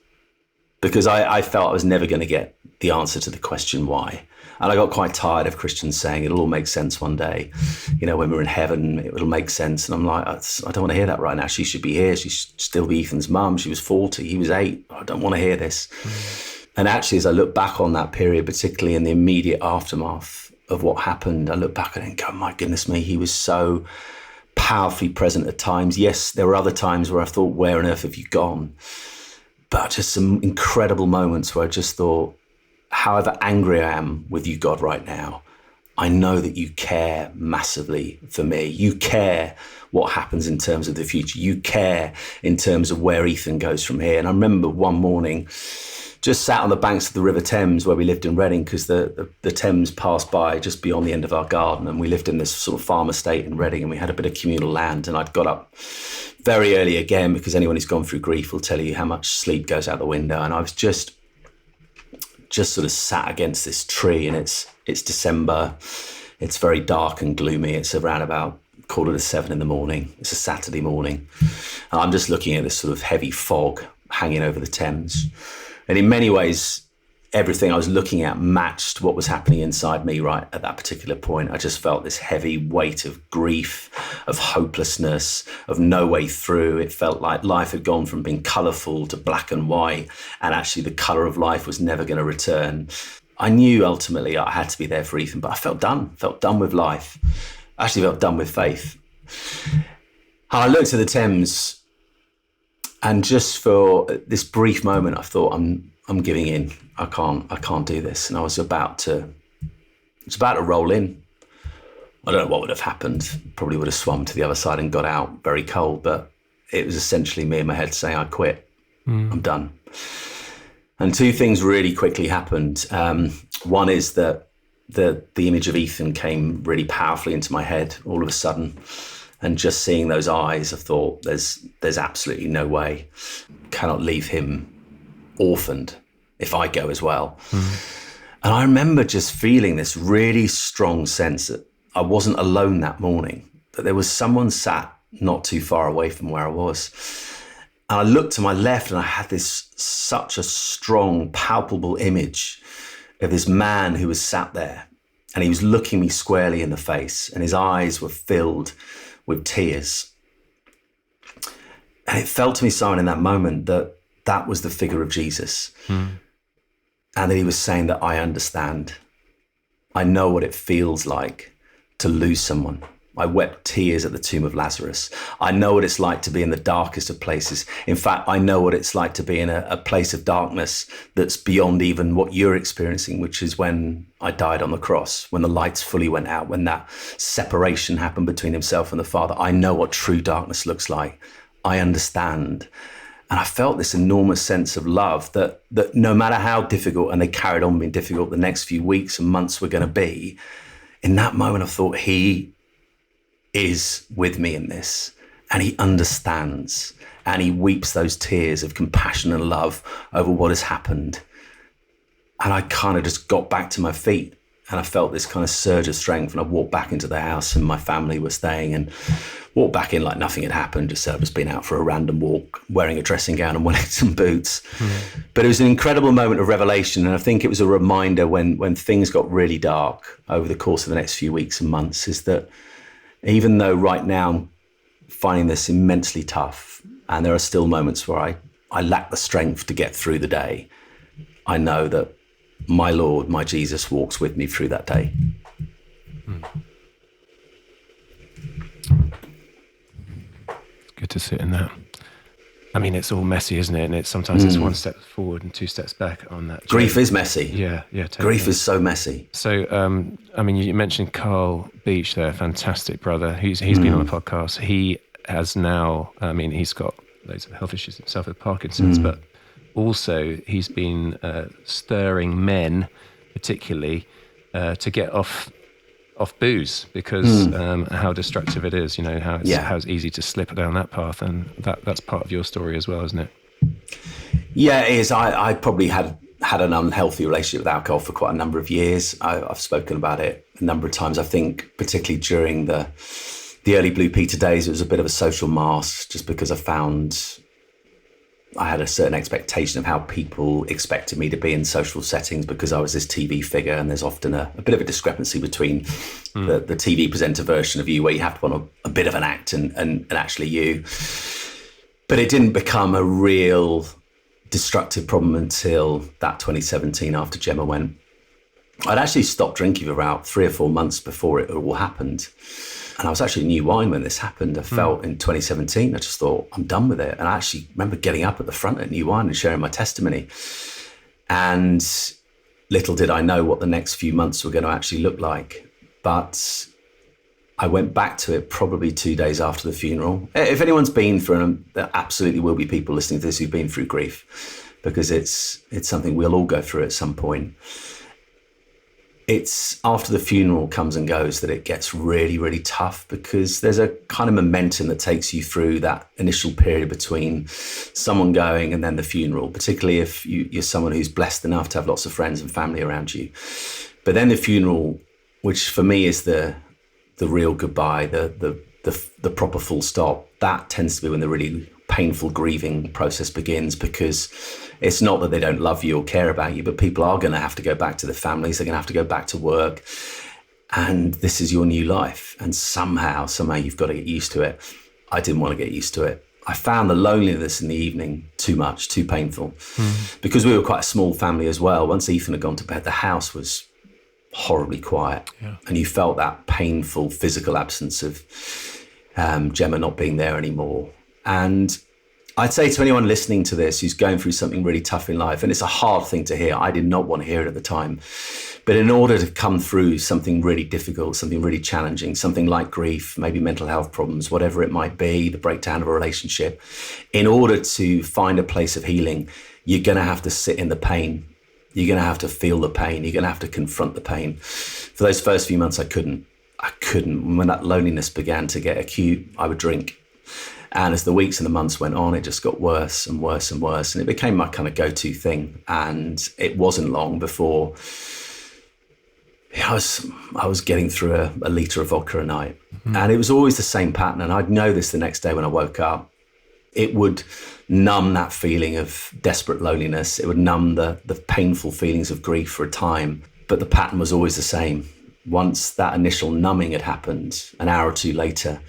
Because I felt I was never going to get the answer to the question why. And I got quite tired of Christians saying it'll all make sense one day. You know, when we're in heaven, it'll make sense. And I'm like, I don't want to hear that right now. She should be here. She should still be Ethan's mum. She was 40. He was 8. I don't want to hear this. And actually, as I look back on that period, particularly in the immediate aftermath of what happened, I look back at it and go, my goodness me, he was so powerfully present at times. Yes, there were other times where I thought, where on earth have you gone? But just some incredible moments where I just thought, however angry I am with you, God, right now, I know that you care massively for me. You care what happens in terms of the future. You care in terms of where Ethan goes from here. And I remember one morning, just sat on the banks of the River Thames where we lived in Reading, because the Thames passed by just beyond the end of our garden. And we lived in this sort of farm estate in Reading, and we had a bit of communal land. And I'd got up very early again, because anyone who's gone through grief will tell you how much sleep goes out the window. And I was just sort of sat against this tree, and it's December. It's very dark and gloomy. It's around about 6:45 in the morning. It's a Saturday morning. And I'm just looking at this sort of heavy fog hanging over the Thames. And in many ways, everything I was looking at matched what was happening inside me right at that particular point. I just felt this heavy weight of grief, of hopelessness, of no way through. It felt like life had gone from being colourful to black and white, and actually the colour of life was never going to return. I knew ultimately I had to be there for Ethan, but I felt done with life. I actually felt done with faith. And I looked at the Thames, and just for this brief moment, I thought, I'm giving in. I can't do this. And I was about to roll in. I don't know what would have happened. Probably would have swum to the other side and got out very cold, but it was essentially me in my head saying, I quit. I'm done. And two things really quickly happened. One is that the image of Ethan came really powerfully into my head all of a sudden. And just seeing those eyes, I thought, there's absolutely no way. Cannot leave him orphaned if I go as well. And I remember just feeling this really strong sense that I wasn't alone that morning, that there was someone sat not too far away from where I was. And I looked to my left, and I had such a strong, palpable image of this man who was sat there, and he was looking me squarely in the face, and his eyes were filled with tears. And it felt to me, Simon, in that moment that was the figure of Jesus. And that he was saying that I understand I know what it feels like to lose someone. I wept tears at the tomb of Lazarus. I know what it's like to be in the darkest of places. In fact, I know what it's like to be in a place of darkness that's beyond even what you're experiencing, which is when I died on the cross, when the lights fully went out, when that separation happened between himself and the Father. I know what true darkness looks like. I understand. And I felt this enormous sense of love that no matter how difficult, and they carried on being difficult, the next few weeks and months were going to be, in that moment I thought, he is with me in this, and he understands, and he weeps those tears of compassion and love over what has happened. And I kind of just got back to my feet, and I felt this kind of surge of strength, and I walked back into the house, and my family were staying, and walked back in like nothing had happened, just said I'd just been out for a random walk, wearing a dressing gown and Wellington boots. But it was an incredible moment of revelation, and I think it was a reminder when things got really dark over the course of the next few weeks and months, is that even though right now I'm finding this immensely tough, and there are still moments where I lack the strength to get through the day, I know that my Lord, my Jesus, walks with me through that day. It's good to sit in that. I mean, it's all messy, isn't it? And it's sometimes it's one step forward and two steps back on that journey. Grief is messy. Yeah, totally. Grief is so messy. So, I mean, you mentioned Carl Beach there, fantastic brother. He's been on the podcast. He has now, I mean, he's got loads of health issues himself with Parkinson's, but also he's been stirring men, particularly, to get off booze, because how destructive it is, how it's easy to slip down that path, and that's part of your story as well, isn't it? Yeah, it is. I probably had an unhealthy relationship with alcohol for quite a number of years. I've spoken about it a number of times. I think particularly during the early Blue Peter days, it was a bit of a social mask, just because I found I had a certain expectation of how people expected me to be in social settings, because I was this TV figure, and there's often a bit of a discrepancy between the TV presenter version of you, where you have to put on a bit of an act and actually you. But it didn't become a real destructive problem until that 2017, after Gemma went. I'd actually stopped drinking for about 3 or 4 months before it all happened. And I was actually New Wine when this happened. I felt in 2017, I just thought, I'm done with it. And I actually remember getting up at the front at New Wine and sharing my testimony. And little did I know what the next few months were going to actually look like. But I went back to it probably 2 days after the funeral. If anyone's been through, there absolutely will be people listening to this who've been through grief, because it's something we'll all go through at some point. It's after the funeral comes and goes that it gets really, really tough, because there's a kind of momentum that takes you through that initial period between someone going and then the funeral, particularly if you're someone who's blessed enough to have lots of friends and family around you. But then the funeral, which for me is the real goodbye, the proper full stop, that tends to be when the really painful grieving process begins, because it's not that they don't love you or care about you, but people are going to have to go back to their families. They're going to have to go back to work, and this is your new life. And somehow you've got to get used to it. I didn't want to get used to it. I found the loneliness in the evening too much, too painful, because we were quite a small family as well. Once Ethan had gone to bed, the house was horribly quiet, and you felt that painful physical absence of Gemma not being there anymore. And I'd say to anyone listening to this who's going through something really tough in life, and it's a hard thing to hear, I did not want to hear it at the time, but in order to come through something really difficult, something really challenging, something like grief, maybe mental health problems, whatever it might be, the breakdown of a relationship, in order to find a place of healing, you're going to have to sit in the pain. You're going to have to feel the pain. You're going to have to confront the pain. For those first few months, I couldn't. When that loneliness began to get acute, I would drink. And as the weeks and the months went on, it just got worse and worse and worse. And it became my kind of go-to thing. And it wasn't long before I was getting through a litre of vodka a night. And it was always the same pattern. And I'd know this the next day when I woke up. It would numb that feeling of desperate loneliness. It would numb the painful feelings of grief for a time. But the pattern was always the same. Once that initial numbing had happened, an hour or two later,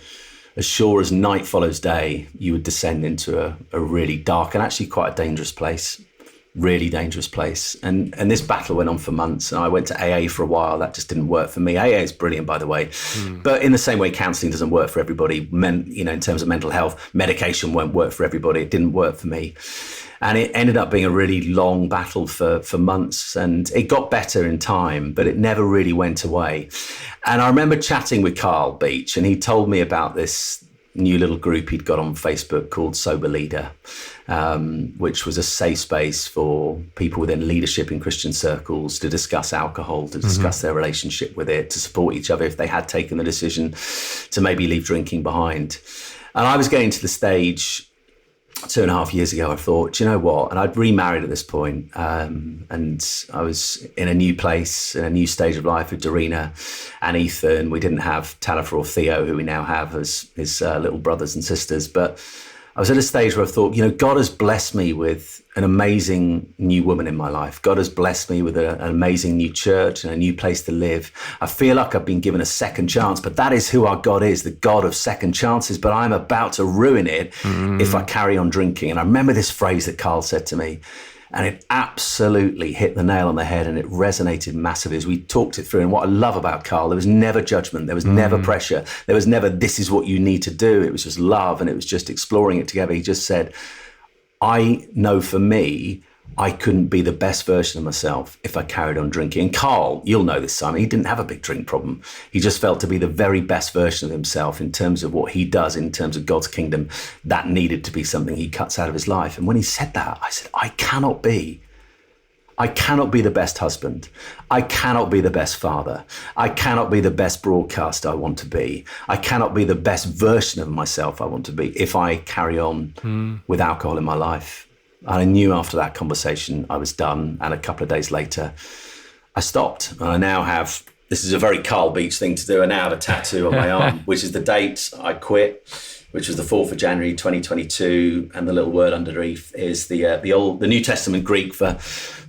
as sure as night follows day, you would descend into a really dark and actually quite a dangerous place. really dangerous place. And this battle went on for months. And I went to AA for a while. That just didn't work for me. AA is brilliant, by the way. But in the same way, counselling doesn't work for everybody. In terms of mental health, medication won't work for everybody. It didn't work for me. And it ended up being a really long battle for months. And it got better in time, but it never really went away. And I remember chatting with Carl Beach, and he told me about this new little group he'd got on Facebook called Sober Leader, which was a safe space for people within leadership in Christian circles to discuss alcohol, to discuss their relationship with it, to support each other if they had taken the decision to maybe leave drinking behind. And I was getting to the stage 2.5 years ago, I thought, do you know what? And I'd remarried at this point, and I was in a new place, in a new stage of life with Dorina and Ethan. We didn't have Talifer or Theo, who we now have as his little brothers and sisters. But I was at a stage where I thought, God has blessed me with an amazing new woman in my life. God has blessed me with an amazing new church and a new place to live. I feel like I've been given a second chance, but that is who our God is, the God of second chances. But I'm about to ruin it if I carry on drinking. And I remember this phrase that Carl said to me, and it absolutely hit the nail on the head, and it resonated massively as we talked it through. And what I love about Carl, there was never judgment. There was never pressure. There was never, this is what you need to do. It was just love, and it was just exploring it together. He just said, I know for me, I couldn't be the best version of myself if I carried on drinking. And Carl, you'll know this, Simon, he didn't have a big drink problem. He just felt to be the very best version of himself in terms of what he does, in terms of God's kingdom. That needed to be something he cuts out of his life. And when he said that, I said, I cannot be the best husband. I cannot be the best father. I cannot be the best broadcaster I want to be. I cannot be the best version of myself I want to be if I carry on with alcohol in my life. And I knew after that conversation I was done. And a couple of days later, I stopped. And I now have, this is a very Carl Beach thing to do, I now have a tattoo on my arm, which is the date I quit, which was the 4th of January 2022, and the little word underneath is the New Testament Greek for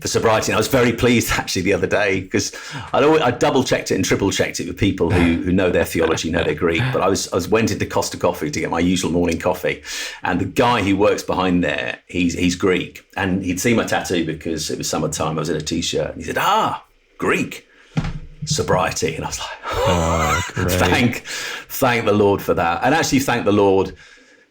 sobriety. And I was very pleased actually the other day, because I double checked it and triple checked it with people who know their theology, know their Greek. But I went into Costa Coffee to get my usual morning coffee, and the guy who works behind there, he's Greek, and he'd seen my tattoo because it was summertime. I was in a t-shirt, and he said, Greek. Sobriety. And I was like, thank the Lord for that. And actually thank the Lord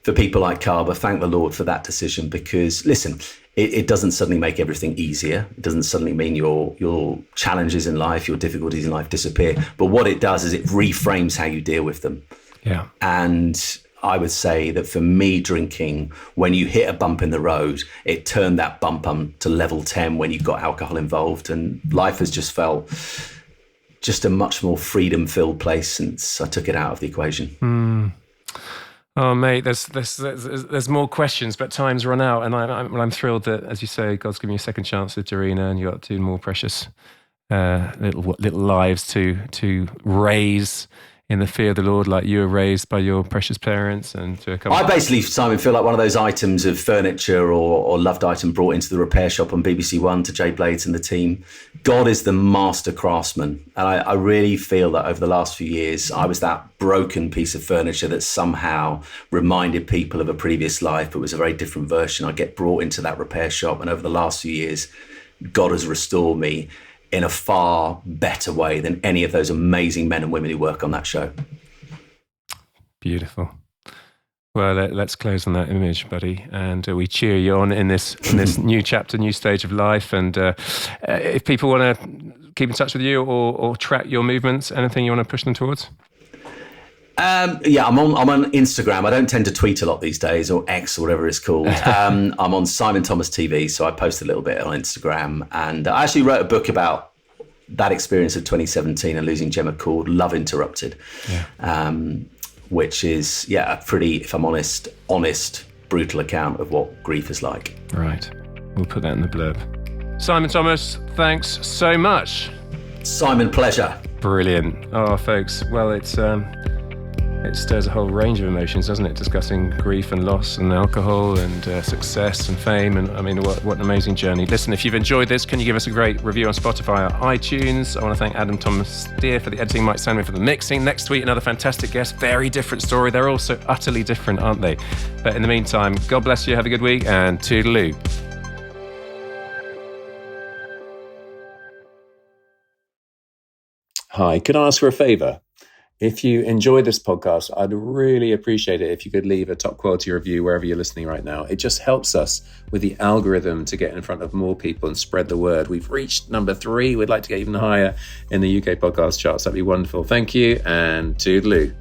for people like Carl, but thank the Lord for that decision, because listen, it doesn't suddenly make everything easier. It doesn't suddenly mean your challenges in life, your difficulties in life disappear. But what it does is it reframes how you deal with them. Yeah. And I would say that for me, drinking, when you hit a bump in the road, it turned that bump to level 10 when you've got alcohol involved, and life has just felt just a much more freedom-filled place since I took it out of the equation. Oh, mate, there's more questions, but time's run out, and I'm thrilled that, as you say, God's given you a second chance with Dorina, and you got 2 more precious little lives to raise in the fear of the Lord, like you were raised by your precious parents. And I basically, Simon, feel like one of those items of furniture or loved item brought into the repair shop on BBC One to Jay Blades and the team. God is the master craftsman. And I really feel that over the last few years, I was that broken piece of furniture that somehow reminded people of a previous life, but was a very different version. I get brought into that repair shop, and over the last few years, God has restored me in a far better way than any of those amazing men and women who work on that show. Beautiful. Well, let's close on that image, buddy, and we cheer you on in this new chapter, new stage of life. And if people want to keep in touch with you or track your movements, anything you want to push them towards? I'm on Instagram. I don't tend to tweet a lot these days, or X or whatever it's called. I'm on Simon Thomas TV, so I post a little bit on Instagram. And I actually wrote a book about that experience of 2017 and losing Gemma called Love Interrupted, which is, a pretty, if I'm honest, brutal account of what grief is like. Right. We'll put that in the blurb. Simon Thomas, thanks so much. Simon, pleasure. Brilliant. Oh, folks, well, it stirs a whole range of emotions, doesn't it? Discussing grief and loss and alcohol and success and fame. And I mean, what an amazing journey. Listen, if you've enjoyed this, can you give us a great review on Spotify or iTunes? I want to thank Adam Thomas Steer for the editing, Mike Sandman for the mixing. Next week, another fantastic guest. Very different story. They're all so utterly different, aren't they? But in the meantime, God bless you. Have a good week, and toodaloo. Hi, could I ask for a favour? If you enjoy this podcast, I'd really appreciate it if you could leave a top quality review wherever you're listening right now. It just helps us with the algorithm to get in front of more people and spread the word. We've reached number 3. We'd like to get even higher in the UK podcast charts. That'd be wonderful. Thank you, and toodaloo.